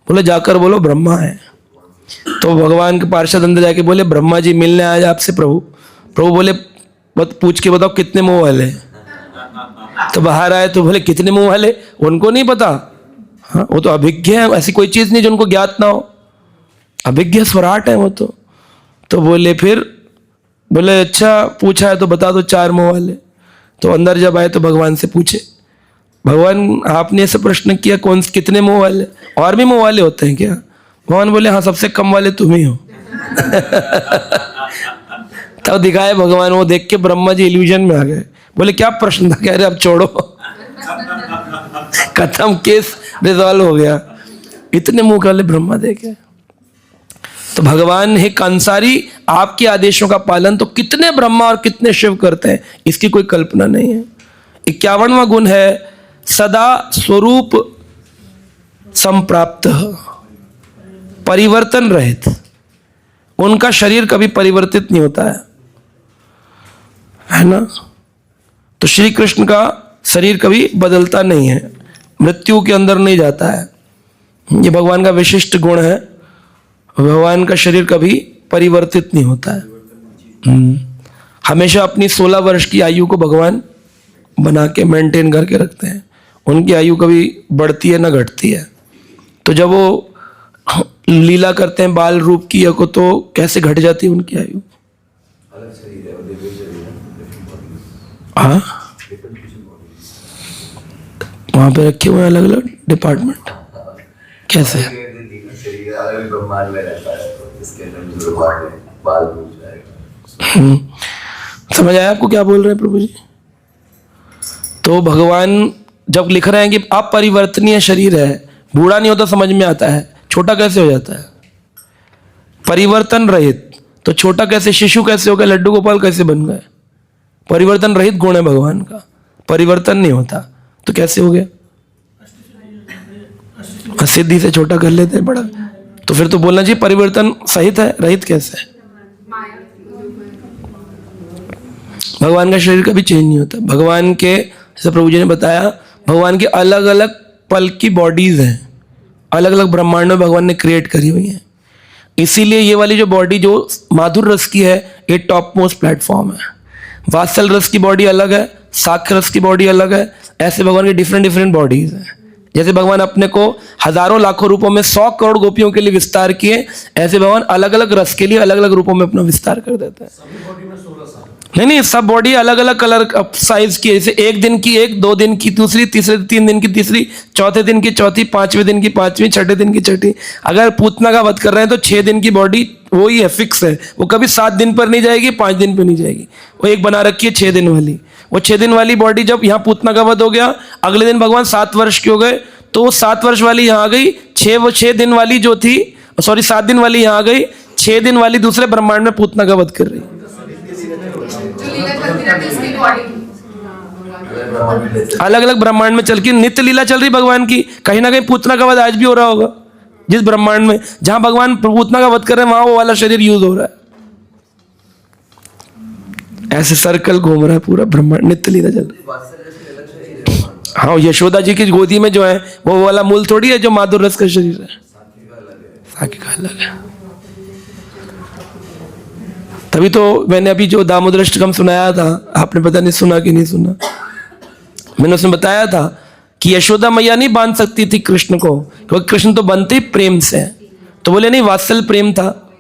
बोले जाकर बोलो ब्रह्मा है। तो भगवान के पार्षद अंदर जाके बोले ब्रह्मा जी मिलने आए आपसे प्रभु। प्रभु बोले पूछ के बताओ कितने मुंह वाले? तो बाहर आए तो बोले कितने मुंह वाले? उनको नहीं पता। हाँ, वो तो अभिज्ञ है, ऐसी कोई चीज नहीं जो उनको ज्ञात ना हो। अभिज्ञ स्वराट है वो तो बोले फिर बोले अच्छा पूछा है तो बता दो 4 मुंह वाले। तो अंदर जब आए तो भगवान से पूछे, भगवान आपने ऐसे प्रश्न किया कौन कितने मुंह वाले? और भी मुंह वाले होते हैं क्या? भगवान बोले हाँ सबसे कम वाले तुम ही हो। तब दिखाए भगवान, वो देख के ब्रह्मा जी इल्यूजन में आ गए। बोले क्या प्रश्न था? कह रहे अब छोड़ो, खत्म, केस रिजॉल्व हो गया। इतने मुंह वाले ब्रह्मा देखे। तो भगवान हे कंसारी, आपके आदेशों का पालन तो कितने ब्रह्मा और कितने शिव करते हैं, इसकी कोई कल्पना नहीं है। 51वां गुण है सदा स्वरूप संप्राप्त, परिवर्तन रहित। उनका शरीर कभी परिवर्तित नहीं होता है ना? तो श्री कृष्ण का शरीर कभी बदलता नहीं है, मृत्यु के अंदर नहीं जाता है। ये भगवान का विशिष्ट गुण है। भगवान का शरीर कभी परिवर्तित नहीं होता है। हमेशा अपनी 16 वर्ष की आयु को भगवान बना के मेंटेन करके रखते हैं। उनकी आयु कभी बढ़ती है ना घटती है। तो जब वो लीला करते हैं बाल रूप की को, तो कैसे घट जाती है उनकी आयु? हाँ, वहां पे रखे हुए अलग अलग डिपार्टमेंट। कैसे? समझ आया आपको क्या बोल रहे हैं प्रभु जी? तो भगवान जब लिख रहे हैं कि अपरिवर्तनीय शरीर है, बूढ़ा नहीं होता, समझ में आता है। छोटा कैसे हो जाता है? परिवर्तन रहित। तो छोटा कैसे, शिशु कैसे हो गया, लड्डू गोपाल कैसे बन गए? परिवर्तन रहित गुण है भगवान का, परिवर्तन नहीं होता। तो कैसे हो गया? सिद्धि से छोटा कर लेते हैं बड़ा। तो फिर तो बोलना चाहिए परिवर्तन सहित है, रहित कैसे है? भगवान का शरीर कभी चेंज नहीं होता। भगवान के, जैसे प्रभु जी ने बताया, भगवान के अलग अलग पल की बॉडीज हैं, अलग अलग ब्रह्मांड में भगवान ने क्रिएट करी हुई हैं। इसीलिए ये वाली जो बॉडी जो माधुर रस की है, ये टॉप मोस्ट प्लेटफॉर्म है। वात्सल रस की बॉडी अलग है, साक्ष्य रस की बॉडी अलग है। ऐसे भगवान की डिफरेंट डिफरेंट बॉडीज हैं। जैसे भगवान अपने को हजारों लाखों रूपों में 100 करोड़ गोपियों के लिए विस्तार किए, ऐसे भगवान अलग अलग रस के लिए अलग अलग रूपों में अपना विस्तार कर देते हैं। नहीं, सब बॉडी अलग अलग कलर साइज की है। जैसे एक दिन की एक, 2 दिन की दूसरी, तीसरे 3 दिन की तीसरी, चौथे दिन की चौथी, 5वें दिन की 5वीं, छठे दिन की छठी। अगर पूतना का वध कर रहे हैं तो 6 दिन की बॉडी वही है, फिक्स है। वो कभी 7 दिन पर नहीं जाएगी, 5 दिन पर नहीं जाएगी। वो एक बना रखी है 6 दिन वाली। वो 6 दिन वाली बॉडी जब यहाँ पूतना का वध हो गया, अगले दिन भगवान 7 वर्ष के हो गए, तो वो 7 वर्ष वाली यहाँ आ गई, 6 दिन वाली जो थी, सॉरी 7 दिन वाली यहाँ आ गई, 6 दिन वाली दूसरे ब्रह्मांड में पूतना का वध कर रही। अलग अलग ब्रह्मांड में चल के नित्य लीला चल रही भगवान की। कहीं ना कहीं पूतना का वध आज भी हो रहा होगा, जिस ब्रह्मांड में जहां भगवान पूतना का वध कर रहे हैं वहां वो वाला शरीर यूज हो रहा है। ऐसे सर्कल घूम रहा है पूरा ब्रह्मांड, नित्य लीला चल रही है। हाँ, यशोदा जी की गोदी में जो है वो वाला मूल थोड़ी है जो माधुर रस का शरीर है, साकी का अलग है। तभी तो मैंने अभी जो दामोदर अष्टकम सुनाया था, आपने पता नहीं सुना कि नहीं सुना, मैंने उसमें बताया था कि यशोदा मैया नहीं बांध सकती थी कृष्ण को, क्योंकि कृष्ण तो बनते ही प्रेम से। तो बोले नहीं, वात्सल प्रेम था।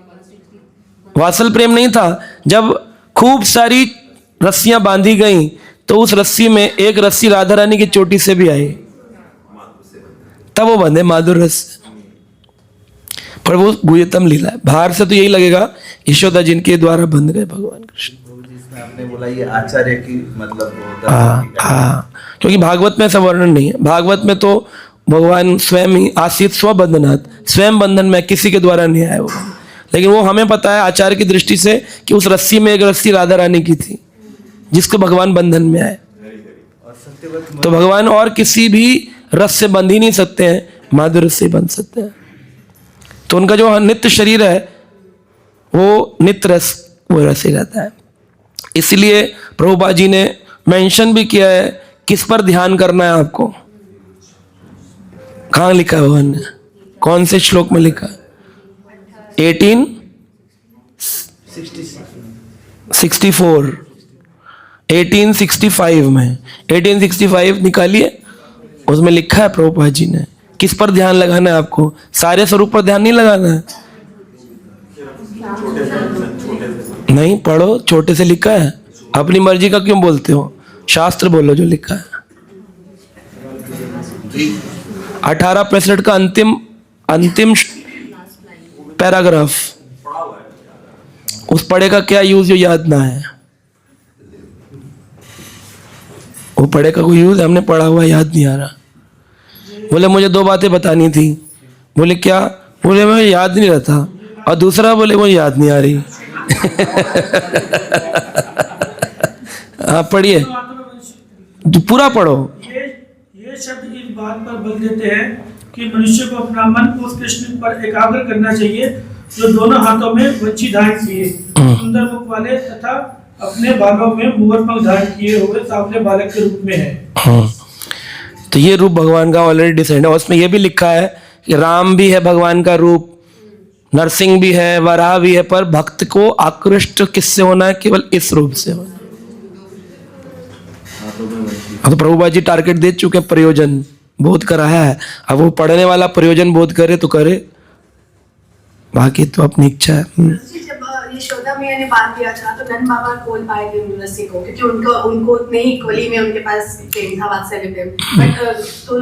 वात्सल प्रेम नहीं था। जब खूब सारी रस्सियां बांधी गई तो उस रस्सी में एक रस्सी राधा रानी की चोटी से भी आई, तब वो बंधे माधुर रस। पर वो गुह्यतम लीला है। बाहर से तो यही लगेगा यशोदा जिनके द्वारा बंध गए भगवान कृष्ण। आपने बोला ये आचार्य की मतलब हाँ, क्योंकि भागवत में ऐसा वर्णन नहीं है। भागवत में तो भगवान स्वयं ही आसीत स्वबंधनात्, स्वयं बंधन में, किसी के द्वारा नहीं आया वो। लेकिन वो हमें पता है आचार्य की दृष्टि से कि उस रस्सी में एक रस्सी राधा रानी की थी जिसको भगवान बंधन में आए। तो भगवान और किसी भी रस से बंध ही नहीं सकते हैं, माधुर्य से बंध सकते हैं। तो उनका जो नित्य शरीर है वो नित्य रस, वो रस ही रहता है। इसलिए प्रभुपाद जी ने मेंशन भी किया है किस पर ध्यान करना है आपको। कहाँ लिखा है भगवान ने, कौन से श्लोक में लिखा है? 1865 में, 1865 निकालिए, उसमें लिखा है प्रभुपाद जी ने किस पर ध्यान लगाना है आपको। सारे स्वरूप पर ध्यान नहीं लगाना है। नहीं, पढ़ो, छोटे से लिखा है। अपनी मर्जी का क्यों बोलते हो? शास्त्र बोलो जो लिखा है। 1865 का अंतिम पैराग्राफ। उस पढ़े का क्या यूज जो याद ना है? वो पढ़े का कोई यूज, हमने पढ़ा हुआ याद नहीं आ रहा। बोले मुझे 2 बातें बतानी थी। बोले क्या? बोले मैं याद नहीं रहता। और दूसरा बोले मुझे याद नहीं आ रही। आप पढ़िए, पूरा पढ़ो। ये शब्द इस बात पर बल देते हैं कि मनुष्य को अपना मन उस कृष्ण पर एकाग्र करना चाहिए जो दोनों हाथों में वंची धारण किए, सुंदर मुख वाले तथा अपने बालों में मुवर पंख धारण किए हुए सामने बालक के रूप में है। तो ये रूप भगवान का ऑलरेडी डिसाइड है। उसमें ये भी लिखा है कि राम भी है भगवान का रूप, नरसिंह भी है, वराह भी है, पर भक्त को आकृष्ट किससे होना है? केवल इस रूप से होना। तो प्रभुपाद जी टारगेट दे चुके हैं, प्रयोजन बोध कराया है। अब वो पढ़ने वाला प्रयोजन बोध करे तो करे, बाकी तो अपनी इच्छा है। जब यशोदा मैया ने बांध दिया था तो नंद बाबा खोल पाए थे उन रस्सी को, क्योंकि उनको उतने ही कोली में उनके पास प्रेम था, वात्सल्य प्रेम। बट तो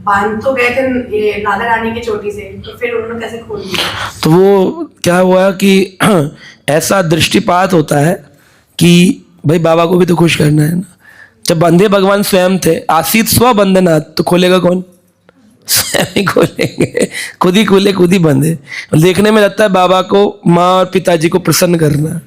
बांध तो गए थे ये राधा रानी की चोटी से, तो फिर उन्होंने कैसे खोल दिया? तो वो क्या हुआ कि ऐसा दृष्टिपात होता है कि भाई बाबा को भी तो खुश करना है ना। जब बंधे भगवान स्वयं थे, आसीत स्वबंधनात्, तो खोलेगा कौन? स्वयं ही खोलेंगे। खुद ही खोले, खुद ही बंधे। देखने में लगता है बाबा को, माँ और पिताजी को प्रसन्न करना।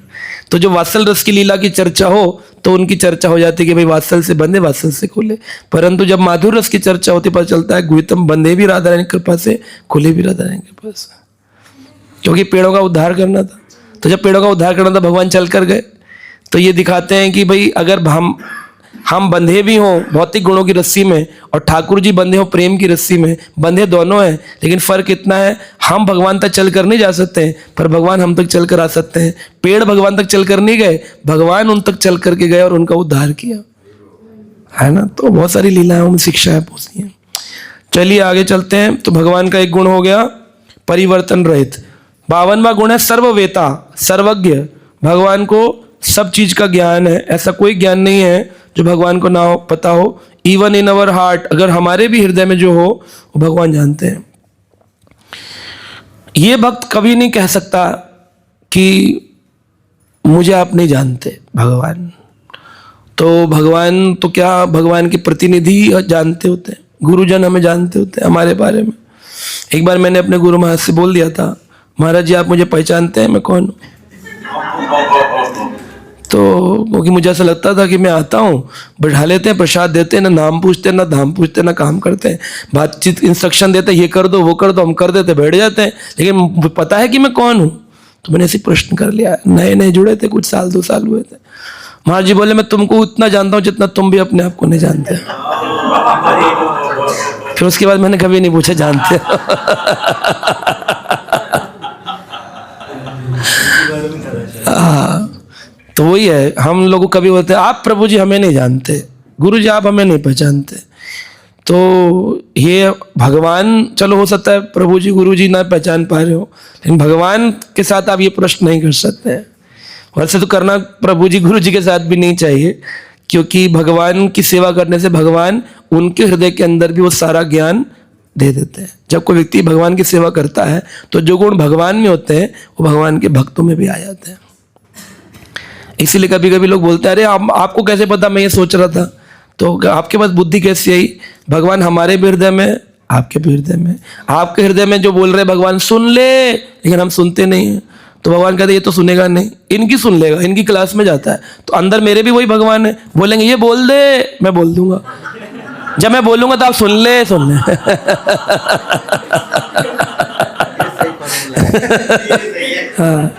तो जो वात्सल रस की लीला की चर्चा हो तो उनकी चर्चा हो जाती है कि भाई वात्सल से बंधे, वात्सल से खोले। परंतु जब माधुर रस की चर्चा होती पता चलता है गुह्यतम बंधे भी राधा रानी की कृपा से, खोले भी राधा रानी की कृपा से, क्योंकि पेड़ों का उद्धार करना था। तो जब पेड़ों का उद्धार करना था भगवान चल कर गए। तो ये दिखाते हैं कि भाई अगर हम बंधे भी हों भौतिक गुणों की रस्सी में और ठाकुर जी बंधे हो प्रेम की रस्सी में, बंधे दोनों हैं, लेकिन फर्क इतना है हम भगवान तक चल कर नहीं जा सकते हैं, पर भगवान हम तक चल कर आ सकते हैं। पेड़ भगवान तक चल कर नहीं गए, भगवान उन तक चल करके गए और उनका उद्धार किया, है ना। तो बहुत सारी लीलाएं उनमें शिक्षा है पूछती हैं। चलिए आगे चलते हैं। तो भगवान का एक गुण हो गया परिवर्तन रहित। 52वां गुण है सर्ववेता, सर्वज्ञ। भगवान को सब चीज का ज्ञान है, ऐसा कोई ज्ञान नहीं है जो भगवान को ना हो, पता हो। इवन इन अवर हार्ट, अगर हमारे भी हृदय में जो हो वो भगवान जानते हैं। ये भक्त कभी नहीं कह सकता कि मुझे आप नहीं जानते भगवान। तो भगवान तो क्या, भगवान के प्रतिनिधि जानते होते हैं। गुरुजन हमें जानते होते हैं हमारे बारे में। एक बार मैंने अपने गुरु महाराज से बोल दिया था, महाराज जी आप मुझे पहचानते हैं मैं कौन हूँ? तो क्योंकि मुझे ऐसा लगता था कि मैं आता हूँ, बैठा लेते हैं, प्रसाद देते हैं, ना नाम पूछते हैं, ना धाम पूछते हैं, ना काम करते हैं, बातचीत इंस्ट्रक्शन देते हैं, ये कर दो वो कर दो, हम कर देते बैठ जाते हैं, लेकिन पता है कि मैं कौन हूँ? तो मैंने ऐसे प्रश्न कर लिया। नए नए जुड़े थे, कुछ साल 2 साल हुए थे। महाराज जी बोले मैं तुमको उतना जानता हूँ जितना तुम भी अपने आप को नहीं जानते। फिर उसके बाद मैंने कभी नहीं पूछा जानते हो? तो वही है, हम लोग कभी बोलते हैं आप प्रभु जी हमें नहीं जानते, गुरु जी आप हमें नहीं पहचानते। तो ये भगवान, चलो हो सकता है प्रभु जी गुरु जी ना पहचान पा रहे हो, लेकिन भगवान के साथ आप ये प्रश्न नहीं कर सकते हैं। वैसे तो करना प्रभु जी गुरु जी के साथ भी नहीं चाहिए, क्योंकि भगवान की सेवा करने से भगवान उनके हृदय के अंदर भी वो सारा ज्ञान दे देते हैं। जब कोई व्यक्ति भगवान की सेवा करता है तो जो गुण भगवान में होते हैं वो भगवान के भक्तों में भी आ जाते हैं। इसीलिए कभी कभी लोग बोलते हैं अरे आपको कैसे पता मैं ये सोच रहा था? तो आपके पास बुद्धि कैसी आई? भगवान हमारे भी हृदय में, आपके भी हृदय में। आपके हृदय में जो बोल रहे भगवान सुन ले, लेकिन हम सुनते नहीं हैं। तो भगवान कहते ये तो सुनेगा नहीं, इनकी सुन लेगा, इनकी क्लास में जाता है। तो अंदर मेरे भी वही भगवान है, बोलेंगे ये बोल दे, मैं बोल दूंगा। जब मैं बोलूंगा तो आप सुन ले। हाँ,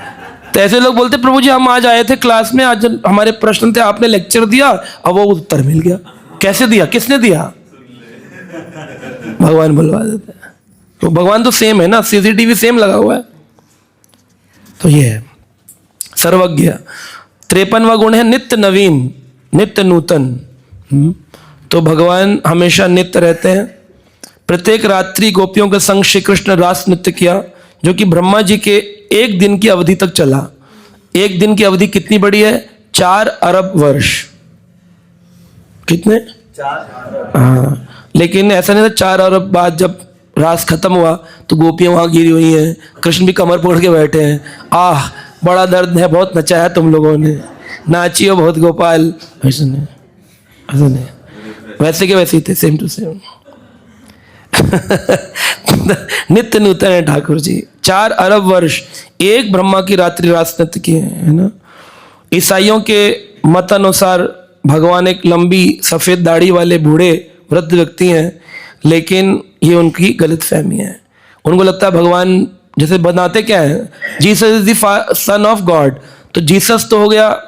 तो ऐसे लोग बोलते प्रभु जी हम आज आए थे क्लास में, आज हमारे प्रश्न थे, आपने लेक्चर दिया, अब वो उत्तर मिल गया। कैसे दिया, किसने दिया? भगवान बुलवा देते हैं। तो भगवान तो सेम है ना, सीसीटीवी सेम लगा हुआ है। तो ये है सर्वज्ञ। 53वां गुण है नित्य नवीन, नित्य नूतन। तो भगवान हमेशा नित्य रहते हैं। प्रत्येक रात्रि गोपियों के संग श्री कृष्ण रास नृत्य किया, जो कि ब्रह्मा जी के 1 दिन की अवधि तक चला। 1 दिन की अवधि कितनी बड़ी है? 4 अरब वर्ष। कितने? 4 हाँ, लेकिन ऐसा नहीं था 4 अरब बाद जब रास खत्म हुआ तो गोपियां वहां गिरी हुई हैं, कृष्ण भी कमर पकड़ के बैठे हैं, आह बड़ा दर्द है, बहुत नचाया तुम लोगों ने, नाचियो बहुत गोपाल। ऐसा नहीं, ऐसा नहीं, वैसे के वैसे ही थे, सेम टू सेम। नित्य नूतन है ठाकुर जी। 4 अरब वर्ष एक ब्रह्मा की रात्रि रास नृत्य किए है ना। ईसाइयों के मत अनुसार भगवान एक लंबी सफेद दाढ़ी वाले बूढ़े वृद्ध व्यक्ति हैं, लेकिन ये उनकी गलत फहमी है। उनको लगता है भगवान जैसे बनाते क्या है, Jesus is the son of God. तो जीसस तो हो गया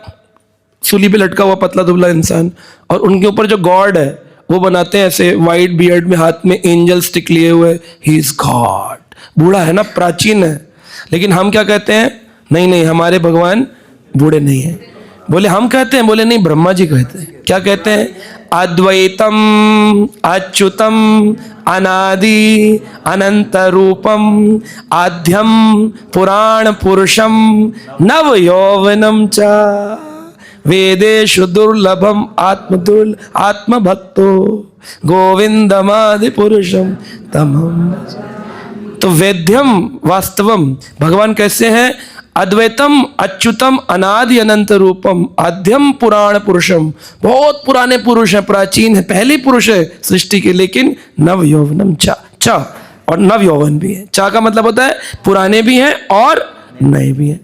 सूली पे लटका हुआ पतला दुबला इंसान, और उनके ऊपर जो गॉड है वो बनाते हैं ऐसे वाइट बियर्ड में, हाथ में एंजल स्टिक लिए हुए, ही इज गॉड। बूढ़ा है ना, प्राचीन है। लेकिन हम क्या कहते हैं? नहीं नहीं, हमारे भगवान बूढ़े नहीं है। बोले हम कहते हैं, बोले नहीं ब्रह्मा जी कहते हैं। क्या कहते हैं? अद्वैतम अच्युतम अनादि अनंत रूपम आद्यम पुराण पुरुषम नव यौवनम च वेदेषु दुर्लभम आत्मभक्तो गोविंदमादि पुरुषम तमम। तो वेद्यम वास्तवम, भगवान कैसे हैं? अद्वैतम अच्युतम अनादि अनंत रूपम आद्यम पुराण पुरुषम, बहुत पुराने पुरुष हैं, प्राचीन है, पहली पुरुष है सृष्टि के। लेकिन नव यौवनम च, और नव यौवन भी है। चा का मतलब होता है पुराने भी हैं और नए भी हैं।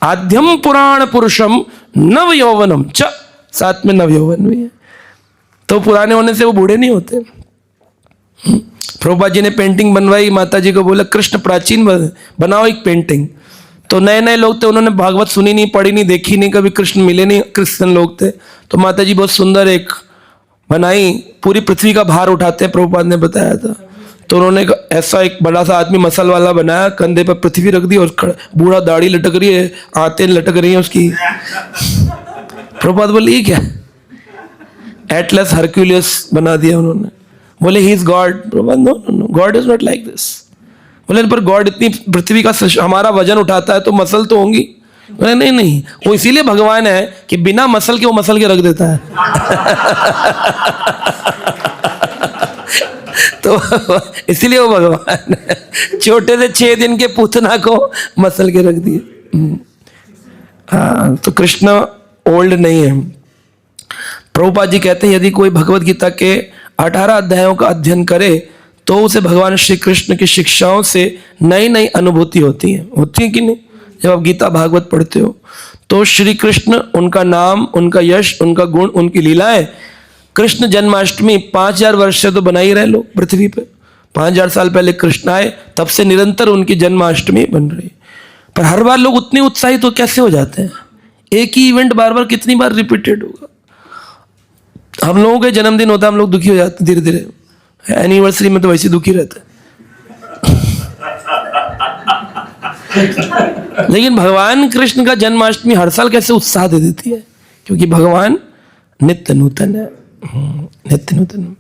आद्यम पुराण पुरुषम नव यौवनम च, साथ में नव यौवन भी है। तो पुराने होने से वो बूढ़े नहीं होते। प्रभुपाद जी ने पेंटिंग बनवाई, माता जी को बोला कृष्ण प्राचीन बनाओ एक पेंटिंग। तो नए नए लोग थे, उन्होंने भागवत सुनी नहीं, पढ़ी नहीं, देखी नहीं, कभी कृष्ण मिले नहीं, क्रिश्चियन लोग थे। तो माता जी बहुत सुंदर एक बनाई, पूरी पृथ्वी का भार उठाते हैं, प्रभुपाद ने बताया था। तो उन्होंने ऐसा एक बड़ा सा आदमी मसल वाला बनाया, कंधे पर पृथ्वी रख दी, और बूढ़ा दाढ़ी लटक रही है, आंतें लटक रही हैं उसकी। प्रभुपाद बोले ये क्या? एटलस हरक्यूलियस बना दिया उन्होंने। बोले he is God. Prabhupada no no no, God is not like this. बोले पर गॉड इतनी पृथ्वी का हमारा वजन उठाता है तो मसल तो होंगी। बोले नहीं नहीं, वो इसीलिए भगवान है कि बिना मसल के वो मसल के रख देता है। तो इसीलिए वो भगवान है। छोटे से 6 दिन के पूतना को मसल के रख दिए। हाँ, तो कृष्ण ओल्ड नहीं है। प्रभुपाद जी कहते हैं यदि कोई भगवत गीता के 18 अध्यायों का अध्ययन करे तो उसे भगवान श्री कृष्ण की शिक्षाओं से नई नई अनुभूति होती है कि नहीं। जब आप गीता भागवत पढ़ते हो तो श्री कृष्ण, उनका नाम, उनका यश, उनका गुण, उनकी लीलाएं, कृष्ण जन्माष्टमी 5000 वर्ष से तो बना ही रहे लोग पृथ्वी पे। 5000 साल पहले कृष्ण आए, तब से निरंतर उनकी जन्माष्टमी बन रही। पर हर बार लोग उतने उत्साहित तो कैसे हो जाते हैं? एक ही इवेंट बार बार कितनी बार रिपीटेड होगा? हम लोगों के जन्मदिन होता है, हम लोग दुखी हो जाते हैं धीरे धीरे। एनिवर्सरी में तो वैसे दुखी रहते हैं। लेकिन भगवान कृष्ण का जन्माष्टमी हर साल कैसे उत्साह दे देती है? क्योंकि भगवान नित्य नूतन है, नित्य नूतन।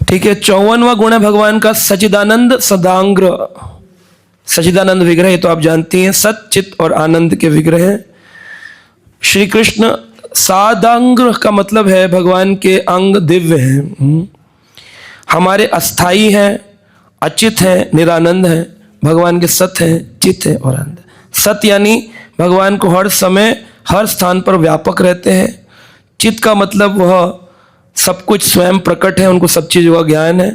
ठीक है, 54वां गुण है भगवान का सच्चिदानंद सदांग्र। सच्चिदानंद विग्रह, ये तो आप जानती हैं, सत, चित और आनंद के विग्रह हैं श्री कृष्ण। सादांग्र का मतलब है भगवान के अंग दिव्य हैं, हमारे अस्थाई हैं, अचित हैं, निरानंद हैं। भगवान के सत हैं, चित है और आनंद। सत यानी भगवान को हर समय हर स्थान पर व्यापक रहते हैं। चित का मतलब वह सब कुछ स्वयं प्रकट है, उनको सब चीज़ों का ज्ञान है।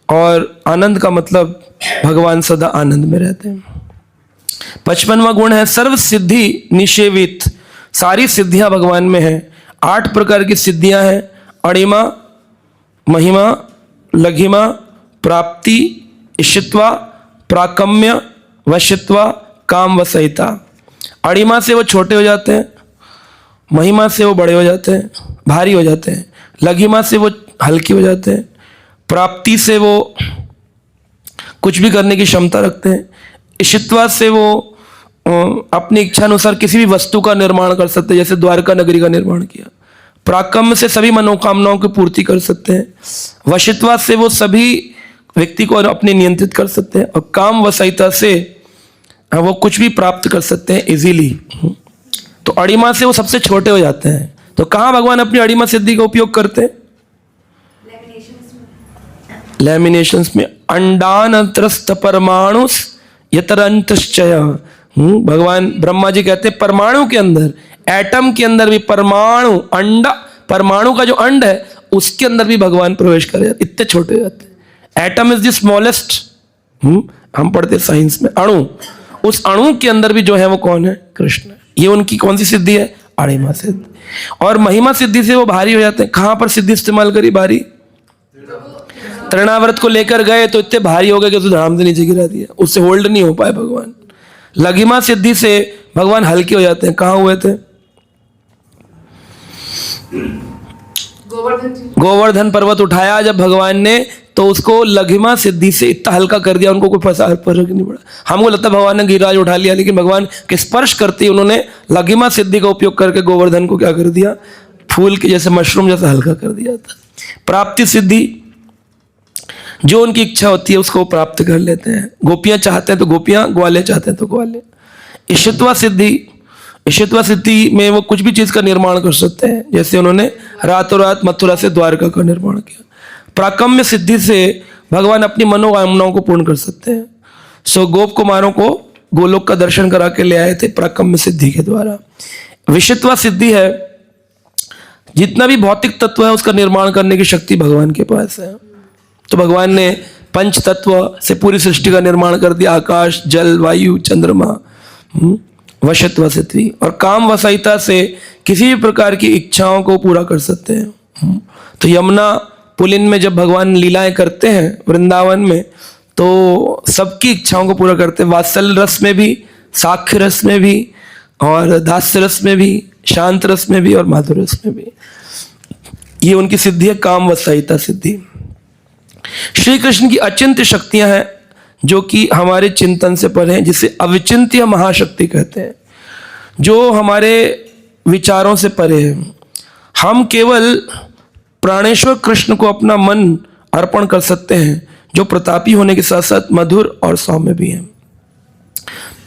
और आनंद का मतलब भगवान सदा आनंद में रहते हैं। 55वां गुण है सर्व सिद्धि निषेवित। सारी सिद्धियां भगवान में हैं। 8 प्रकार की सिद्धियां हैं, अणिमा, महिमा, लघिमा, प्राप्ति, ईशित्वा, प्राकम्य, वशित्वा, काम वसहिता। अणिमा से वो छोटे हो जाते हैं, महिमा से वो बड़े हो जाते हैं, भारी हो जाते हैं, लघिमा से वो हल्के हो जाते हैं, प्राप्ति से वो कुछ भी करने की क्षमता रखते हैं, ईशित्वा से वो अपनी इच्छा अनुसार किसी भी वस्तु का निर्माण कर सकते हैं, जैसे द्वारका नगरी का निर्माण किया। प्राकम्य से सभी मनोकामनाओं की पूर्ति कर सकते हैं। वशित्वा से वो सभी व्यक्ति को अपने नियंत्रित कर सकते हैं। और काम वसहिता से वो कुछ भी प्राप्त कर सकते हैं इजीली। तो अणिमा से वो सबसे छोटे हो जाते हैं। तो कहाँ भगवान अपनी अणिमा सिद्धि का उपयोग करते हैं? लैमिनेशंस में। अंडानत्रस्त परमाणुस यतरंतश्चय। भगवान ब्रह्मा जी कहते हैं परमाणु के अंदर, एटम के अंदर भी परमाणु, अंडा, परमाणु का जो अंड है उसके अंदर भी भगवान प्रवेश करे, इतने छोटे हो जाते हैं। एटम इज द स्मॉलेस्ट, हम पढ़ते साइंस में, अणु। उस अणु के अंदर भी जो है वो कौन है? कृष्ण। ये उनकी कौन सी सिद्धि है? अणिमा सिद्धि। और महिमा सिद्धि से वो भारी हो जाते हैं। कहां पर सिद्धि इस्तेमाल करी? भारी। तृणाव्रत को लेकर गए तो इतने भारी हो गए कि उसे धाम से नीचे गिरा दिया, उससे होल्ड नहीं हो पाए भगवान। लघिमा सिद्धि से भगवान हल्के हो जाते हैं। कहां हुए थे? गोवर्धन पर्वत उठाया जब भगवान ने, तो उसको लघिमा सिद्धि से इतना हल्का कर दिया, उनको कोई फर्क नहीं पड़ा। हमको लगता है भगवान ने गिरिराज उठा लिया, लेकिन भगवान के स्पर्श करते ही उन्होंने लघिमा सिद्धि का उपयोग करके गोवर्धन को क्या कर दिया? फूल के जैसे, मशरूम जैसा हल्का कर दिया था। प्राप्ति सिद्धि, जो उनकी इच्छा होती है उसको प्राप्त कर लेते हैं। गोपियां चाहते हैं तो गोपियां, ग्वाले चाहते हैं तो ग्वाले। ईशित्वा सिद्धि, ईशित्वा सिद्धि में वो कुछ भी चीज का निर्माण कर सकते हैं, जैसे उन्होंने रातों रात मथुरा से द्वारका का निर्माण किया। प्राकम्य सिद्धि से भगवान अपनी मनोकामनाओं को पूर्ण कर सकते हैं। सो गोप कुमारों को गोलोक का दर्शन करा के ले आए थे प्राकम्य सिद्धि के द्वारा। विशित्वा सिद्धि है, जितना भी भौतिक तत्व है उसका निर्माण करने की शक्ति भगवान के पास है। तो भगवान ने पंच तत्व से पूरी सृष्टि का निर्माण कर दिया, आकाश, जल, वायु, चंद्रमा। वशत्व सिद्धि। और काम वसहिता से किसी भी प्रकार की इच्छाओं को पूरा कर सकते हैं। तो यमुना पुलिन में जब भगवान लीलाएं करते हैं वृंदावन में, तो सबकी इच्छाओं को पूरा करते हैं। वात्सल्य रस में भी, साख्य रस में भी, और दास्य रस में भी, शांत रस में भी और माधुर रस में भी। ये उनकी सिद्धि है, काम वसहिता सिद्धि। श्री कृष्ण की अचिंत्य शक्तियां हैं जो कि हमारे चिंतन से परे हैं, जिसे अविचिंत्य महाशक्ति कहते हैं, जो हमारे विचारों से परे है। हम केवल प्राणेश्वर कृष्ण को अपना मन अर्पण कर सकते हैं, जो प्रतापी होने के साथ साथ मधुर और सौम्य भी हैं।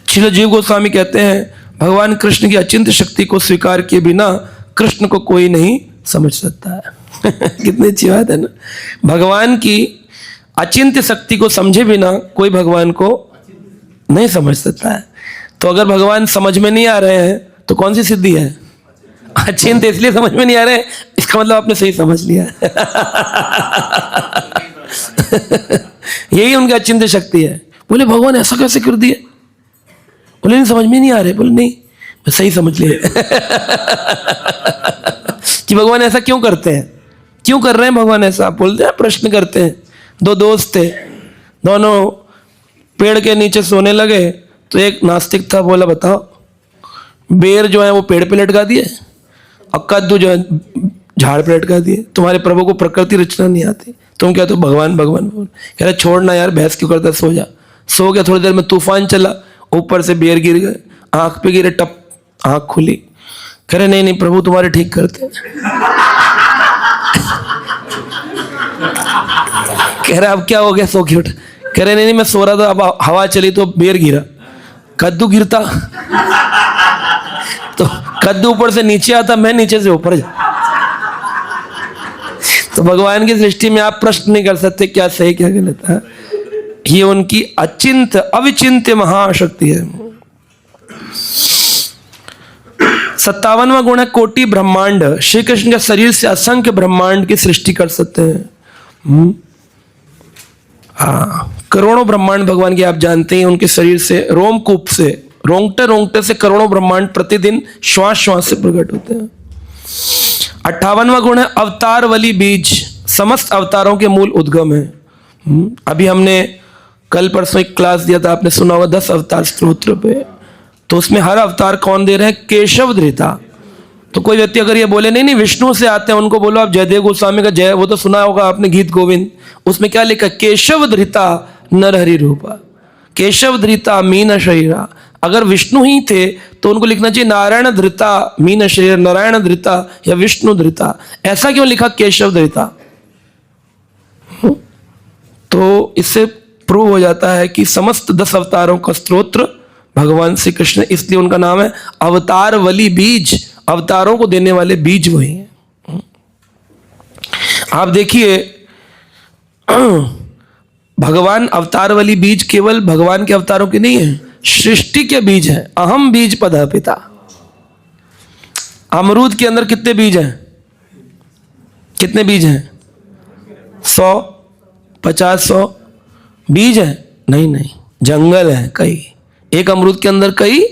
श्रील जीव गोस्वामी कहते हैं, भगवान कृष्ण की अचिंत्य शक्ति को स्वीकार किए बिना कृष्ण को कोई नहीं समझ सकता है। कितनी अच्छी बात है ना। भगवान की अचिंत्य शक्ति को समझे बिना कोई भगवान को नहीं समझ सकता है। तो अगर भगवान समझ में नहीं आ रहे हैं तो कौन सी सिद्धि है? अचिंत्य इसलिए समझ में नहीं आ रहे हैं, इसका इसका मतलब आपने सही समझ लिया। यही उनकी अचिंत्य शक्ति है। बोले भगवान ऐसा कैसे कर दिए? बोले नहीं, समझ में नहीं आ रहे। बोले नहीं, मैं सही समझ लिया। कि भगवान ऐसा क्यों करते हैं, क्यों कर रहे हैं भगवान ऐसा? बोलते हैं, प्रश्न करते हैं। दो दोस्त थे, दोनों पेड़ के नीचे सोने लगे, तो एक नास्तिक था, बोला बताओ बेर जो है वो पेड़ पे लटका दिए और कद्दू जो है झाड़ पे लटका दिए, तुम्हारे प्रभु को प्रकृति रचना नहीं आती, तुम क्या तो भगवान भगवान भगवान। कह रहे छोड़ना यार, बहस क्यों करता, सो जा। सो गया, थोड़ी देर में तूफान चला, ऊपर से बेर गिर गए, आंख पे गिरे, टप आंख खुली। कह रहे नहीं नहीं प्रभु तुम्हारे ठीक करते हैं। कह रहे अब क्या हो गया, सो के उठ। कह रहे नहीं मैं सो रहा था, अब हवा चली तो बेर गिरा। कद्दू गिरता तो कद्दू ऊपर से नीचे आता, मैं नीचे से ऊपर जा। तो भगवान की सृष्टि में आप प्रश्न नहीं कर सकते क्या सही क्या गलत है। ये उनकी अचिंत्य अविचिंत्य महाशक्ति है। 57वां गुण है कोटि ब्रह्मांड। श्री कृष्ण के शरीर से असंख्य ब्रह्मांड की सृष्टि कर सकते हैं। हाँ, करोड़ों ब्रह्मांड भगवान के आप जानते हैं। उनके शरीर से, रोमकूप से, रोंगटे रोंगटे से करोड़ों ब्रह्मांड प्रतिदिन श्वास श्वास से प्रकट होते हैं। 58वां गुण है अवतार वली बीज। समस्त अवतारों के मूल उद्गम है। अभी हमने कल परसों एक क्लास दिया था, आपने सुना होगा 10 अवतार स्तोत्र पे। तो उसमें हर अवतार कौन दे रहे हैं? केशव धृता। तो कोई व्यक्ति अगर ये बोले नहीं नहीं विष्णु से आते हैं, उनको बोलो आप जयदेव गोस्वामी का जय, वो तो सुना होगा आपने गीत गोविंद, उसमें क्या लिखा? केशव धृता नरहरि रूपा, केशव धृता मीन शरीरा। अगर विष्णु ही थे तो उनको लिखना चाहिए नारायण धृता मीन शरीर, नारायण धृता या विष्णु धृता। ऐसा क्यों लिखा केशव धृता? तो इससे प्रूव हो जाता है कि समस्त 10 अवतारों का स्तोत्र भगवान श्री कृष्ण, इसलिए उनका नाम है अवतार वली बीज। अवतारों को देने वाले बीज वही हैं। आप देखिए भगवान अवतार वाली बीज केवल भगवान के अवतारों के नहीं है, सृष्टि के बीज हैं। अहम बीज पदा पिता। अमरूद के अंदर कितने बीज हैं? कितने बीज हैं? 100, 50, 100 बीज हैं? नहीं नहीं, जंगल है कई। एक अमरूद के अंदर कई।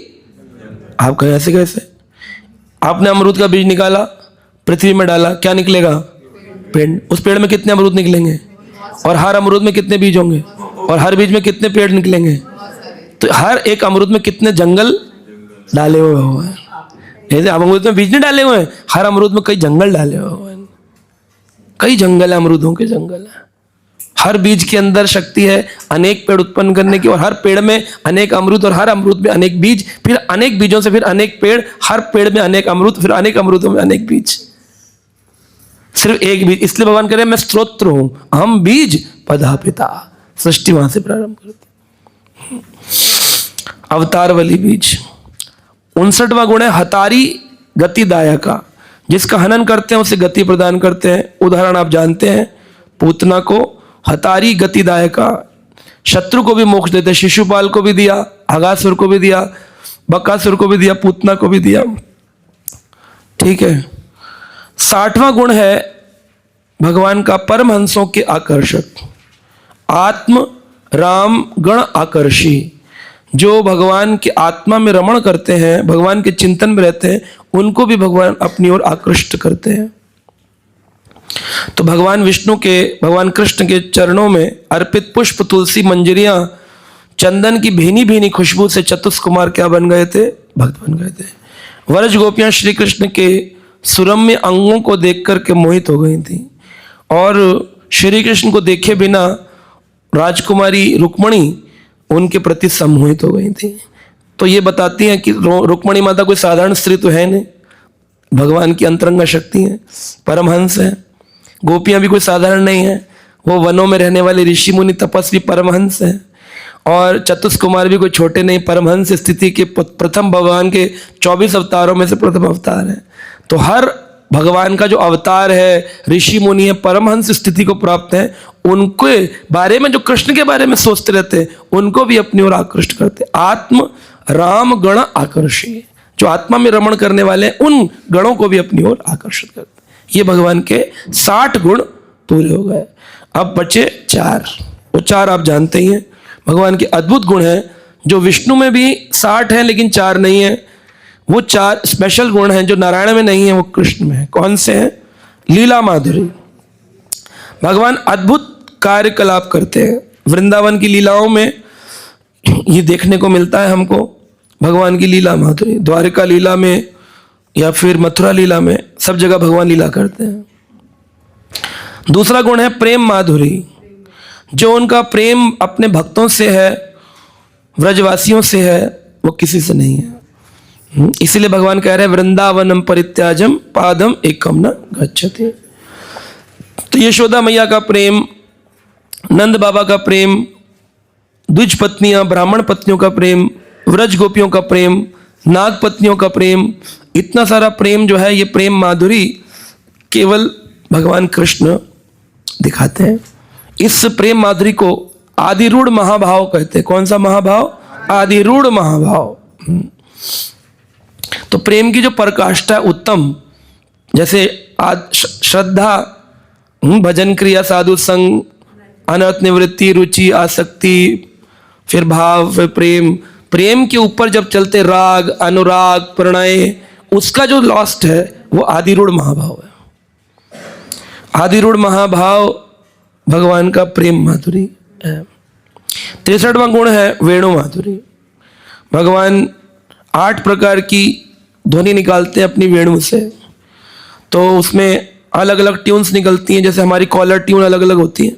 आप कहें ऐसे कैसे? आपने अमरूद का बीज निकाला, पृथ्वी में डाला, क्या निकलेगा? पेड़। उस पेड़ में कितने अमरूद निकलेंगे? और हर अमरूद में कितने बीज होंगे? और हर बीज में कितने पेड़ निकलेंगे? तो हर एक अमरूद में कितने जंगल डाले हुए हैं? ऐसे अमरूद में बीज नहीं डाले हुए हैं, हर अमरूद में कई जंगल डाले हुए हैं। कई जंगल है, अमरूदों के जंगल है। हर बीज के अंदर शक्ति है अनेक पेड़ उत्पन्न करने की, और हर पेड़ में अनेक अमरूद, और हर अमरूद में अनेक बीज, फिर अनेक बीजों से फिर अनेक पेड़, हर पेड़ में अनेक अमरूद, फिर अनेक अमरूदों में अनेक बीज। सिर्फ एक बीज। इसलिए भगवान कह रहे हैं मैं स्तोत्र हूं, हम बीज पदा पिता। सृष्टि वहां से प्रारंभ करते। अवतार वाली बीज। 59वां गुण है हतारी गतिदायका। जिसका हनन करते हैं उसे गति प्रदान करते हैं। उदाहरण आप जानते हैं, पूतना को हतारी गतिदायका, शत्रु को भी मोक्ष देते। शिशुपाल को भी दिया, अगासुर को भी दिया, बकासुर को भी दिया, पूतना को भी दिया। ठीक है। 60वां गुण है भगवान का परमहंसों के आकर्षक। आत्म राम गण आकर्षी। जो भगवान के आत्मा में रमण करते हैं, भगवान के चिंतन में रहते हैं, उनको भी भगवान अपनी ओर आकृष्ट करते हैं। तो भगवान विष्णु के, भगवान कृष्ण के चरणों में अर्पित पुष्प, तुलसी, मंजरियां, चंदन की भीनी भीनी खुशबू से चतुष्कुमार क्या बन गए थे? भक्त बन गए थे। व्रज गोपियां श्री कृष्ण के सुरम्य अंगों को देख करके मोहित हो गई थी, और श्री कृष्ण को देखे बिना राजकुमारी रुक्मणी उनके प्रति सम्मोहित हो गई थी। तो ये बताती हैं कि रुक्मणी माता कोई साधारण स्त्री तो है नहीं, भगवान की अंतरंगा शक्ति है, परमहंस है। गोपियां भी कोई साधारण नहीं है, वो वनों में रहने वाले ऋषि मुनि तपस्वी परमहंस है। और चतुष्कुमार भी कोई छोटे नहीं, परमहंस स्थिति के प्रथम भगवान के 24 अवतारों में से प्रथम अवतार है। तो हर भगवान का जो अवतार है, ऋषि मुनि है, परमहंस स्थिति को प्राप्त है, उनके बारे में जो कृष्ण के बारे में सोचते रहते हैं, उनको भी अपनी ओर आकृष्ट करते। आत्म राम गण आकर्षी। जो आत्मा में रमण करने वाले हैं, उन गणों को भी अपनी ओर आकर्षित करते। ये भगवान के 60 गुण पूरे हो गए। अब बचे 4, वो 4 आप जानते ही हैं। भगवान के अद्भुत गुण हैं जो विष्णु में भी 60 हैं लेकिन 4 नहीं है। वो 4 स्पेशल गुण हैं जो नारायण में नहीं है, वो कृष्ण में है। कौन से हैं? लीला माधुरी। भगवान अद्भुत कार्यकलाप करते हैं। वृंदावन की लीलाओं में ये देखने को मिलता है हमको, भगवान की लीला माधुरी। द्वारिका लीला में या फिर मथुरा लीला में, सब जगह भगवान लीला करते हैं। दूसरा गुण है प्रेम माधुरी। जो उनका प्रेम अपने भक्तों से है, व्रजवासियों से है, वो किसी से नहीं है। इसीलिए भगवान कह रहे हैं वृंदावनम परित्याजम पादम एकम न गच्छति। तो यशोदा मैया का प्रेम, नंद बाबा का प्रेम, द्विज पत्नियां ब्राह्मण पत्नियों का प्रेम, व्रज गोपियों का प्रेम, नाग पत्नियों का प्रेम, इतना सारा प्रेम जो है, ये प्रेम माधुरी केवल भगवान कृष्ण दिखाते हैं। इस प्रेम माधुरी को आदिरूढ़ महाभाव कहते हैं। कौन सा महाभाव? आदिरूढ़ महाभाव। तो प्रेम की जो पराकाष्ठा उत्तम, जैसे श्रद्धा, भजन क्रिया, साधु संग, अनर्थ निवृत्ति, रुचि, आसक्ति, फिर भाव, फिर प्रेम। प्रेम के ऊपर जब चलते राग, अनुराग, प्रणय, उसका जो लास्ट है वो आदिरूढ़ महाभाव है। आदिरूढ़ महाभाव भगवान का प्रेम माधुरी है। 63वां गुण है वेणु माधुरी। भगवान 8 प्रकार की ध्वनि निकालते हैं अपनी वेणु से। तो उसमें अलग अलग ट्यून्स निकलती हैं, जैसे हमारी कॉलर ट्यून अलग अलग होती है।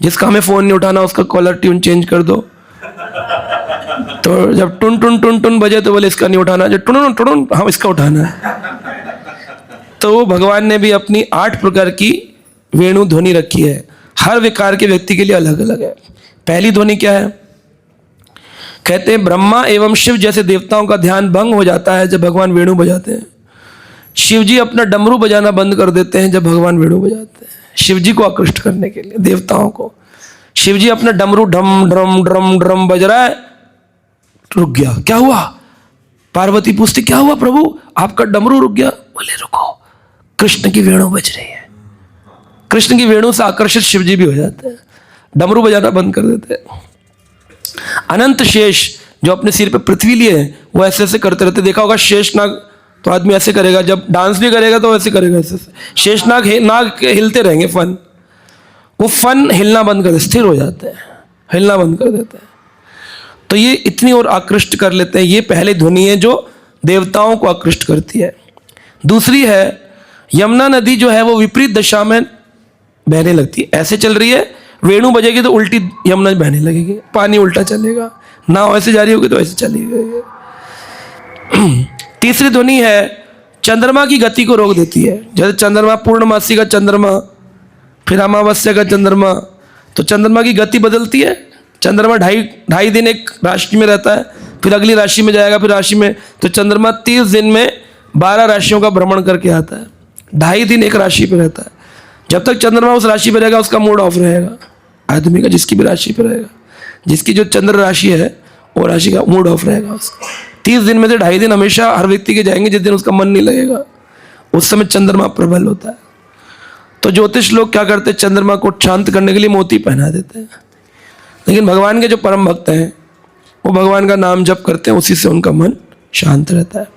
जिसका हमें फ़ोन नहीं उठाना उसका कॉलर ट्यून चेंज कर दो। तो जब टुन टुन टुन टुन बजे तो बोले इसका नहीं उठाना, जब टुन टुन हम इसका उठाना है। तो भगवान ने भी अपनी 8 प्रकार की वेणु ध्वनि रखी है। हर विकार के व्यक्ति के लिए अलग अलग है। पहली ध्वनि क्या है? कहते हैं ब्रह्मा एवं शिव जैसे देवताओं का ध्यान भंग हो जाता है जब भगवान वेणु बजाते हैं। शिव जी अपना डमरू बजाना बंद कर देते हैं जब भगवान वेणु बजाते हैं, शिव जी को आकृष्ट करने के लिए, देवताओं को। शिव जी अपना डमरू ढम ड्रम ड्रम ड्रम बज रहा है, रुक गया। क्या हुआ? पार्वती पूछती क्या हुआ प्रभु, आपका डमरू रुक गया? बोले रुको, कृष्ण की वेणु बज रही है। कृष्ण की वेणु से आकर्षित शिव जी भी हो जाते हैं, डमरू बजाना बंद कर देते हैं। अनंत शेष जो अपने सिर पे पृथ्वी लिए हैं वो ऐसे ऐसे करते रहते। देखा होगा शेषनाग, तो आदमी ऐसे करेगा, जब डांस भी करेगा तो ऐसे करेगा, ऐसे। शेषनाग नाग हिलते रहेंगे, फन, वो फन हिलना बंद कर देते, स्थिर हो जाते हैं, हिलना बंद कर देते हैं। तो ये इतनी और आकृष्ट कर लेते हैं। ये पहली ध्वनि है जो देवताओं को आकृष्ट करती है। दूसरी है यमुना नदी जो है वो विपरीत दशा में बहने लगती है। ऐसे चल रही है, वेणु बजेगी तो उल्टी यमुना बहने लगेगी, पानी उल्टा चलेगा। नाव ऐसे जा रही होगी तो ऐसे चलेगी। तीसरी ध्वनि है चंद्रमा की गति को रोक देती है। जैसे चंद्रमा, पूर्णमासी का चंद्रमा, फिर अमावस्या का चंद्रमा, तो चंद्रमा की गति बदलती है। चंद्रमा ढाई दिन एक राशि में रहता है, फिर अगली राशि में जाएगा, फिर राशि में, तो चंद्रमा 30 दिन में 12 राशियों का भ्रमण करके आता है। 2.5 दिन एक राशि पे रहता है। जब तक चंद्रमा उस राशि पे रहेगा उसका मूड ऑफ रहेगा, आदमी का, जिसकी भी राशि पे रहेगा, जिसकी जो चंद्र राशि है वो राशि का मूड ऑफ रहेगा उसका। 30 दिन में से 2.5 दिन हमेशा हर व्यक्ति के जाएंगे जिस दिन उसका मन नहीं लगेगा, उस समय चंद्रमा प्रबल होता है। तो ज्योतिष लोग क्या करते हैं, चंद्रमा को शांत करने के लिए मोती पहना देते हैं। लेकिन भगवान के जो परम भक्त हैं वो भगवान का नाम जप करते हैं, उसी से उनका मन शांत रहता है।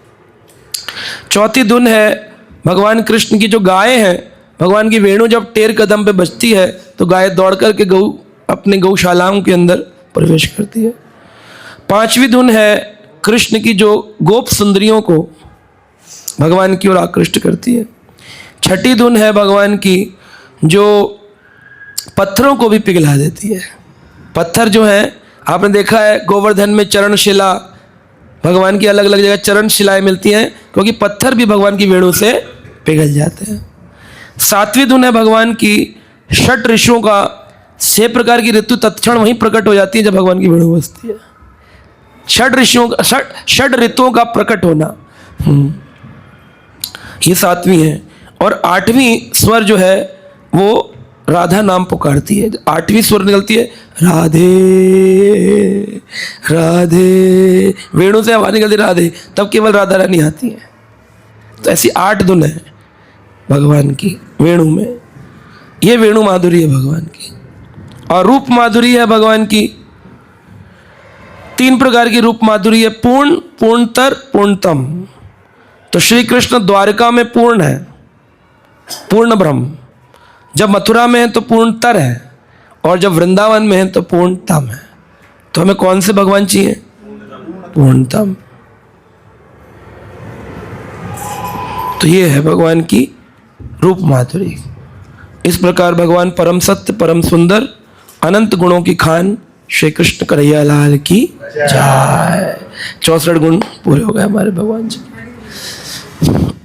चौथी धुन है भगवान कृष्ण की जो गाय है, भगवान की वेणु जब टेर कदम पे बजती है तो गाय दौड़ करके अपने गौशालाओं के अंदर प्रवेश करती है। 5वीं धुन है कृष्ण की जो गोप सुंदरियों को भगवान की ओर आकृष्ट करती है। 6ठी धुन है भगवान की जो पत्थरों को भी पिघला देती है। पत्थर जो है, आपने देखा है गोवर्धन में चरणशिला, भगवान की अलग अलग जगह चरणशिलाएं मिलती हैं, क्योंकि पत्थर भी भगवान की वेणु से पिघल जाते हैं। 7वीं धुन है भगवान की षट ऋषियों का, 6 प्रकार की ऋतु तत्क्षण वहीं प्रकट हो जाती है जब भगवान की वेणु बजती है। षट ऋतुओं का प्रकट होना, ये 7वीं है। और 8वीं स्वर जो है वो राधा नाम पुकारती है। 8वीं स्वर निकलती है राधे राधे, वेणु से आवाज निकलती राधे, तब केवल राधा रानी आती है। तो ऐसी 8 धुन है। भगवान की वेणु में। ये वेणु माधुरी है भगवान की। और रूप माधुरी है भगवान की, 3 प्रकार की रूप माधुरी है, पूर्ण, पूर्णतर, पूर्णतम। तो श्री कृष्ण द्वारका में पूर्ण है, पूर्ण ब्रह्म। जब मथुरा में है तो पूर्णतर है, और जब वृंदावन में है तो पूर्णतम है। तो हमें कौन से भगवान चाहिए? पूर्णतम। तो ये है भगवान की रूप माधुरी। इस प्रकार भगवान परम सत्य, परम सुंदर, अनंत गुणों की खान श्री कृष्ण कन्हैया लाल की जय। 64 गुण पूरे हो गए हमारे भगवान जी।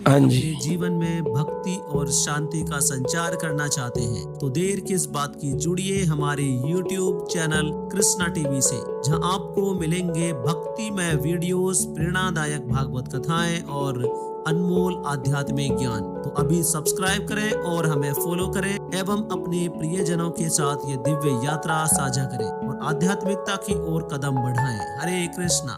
हाँ जी। अपने जीवन में भक्ति और शांति का संचार करना चाहते हैं तो देर किस बात की, जुड़िए हमारे YouTube चैनल कृष्णा टीवी से, जहां आपको मिलेंगे भक्तिमय वीडियोस, प्रेरणादायक भागवत कथाएं और अनमोल आध्यात्मिक ज्ञान। तो अभी सब्सक्राइब करें और हमें फॉलो करें एवं अपने प्रियजनों के साथ ये दिव्य यात्रा साझा करें और आध्यात्मिकता की ओर कदम बढ़ाएं। हरे कृष्णा।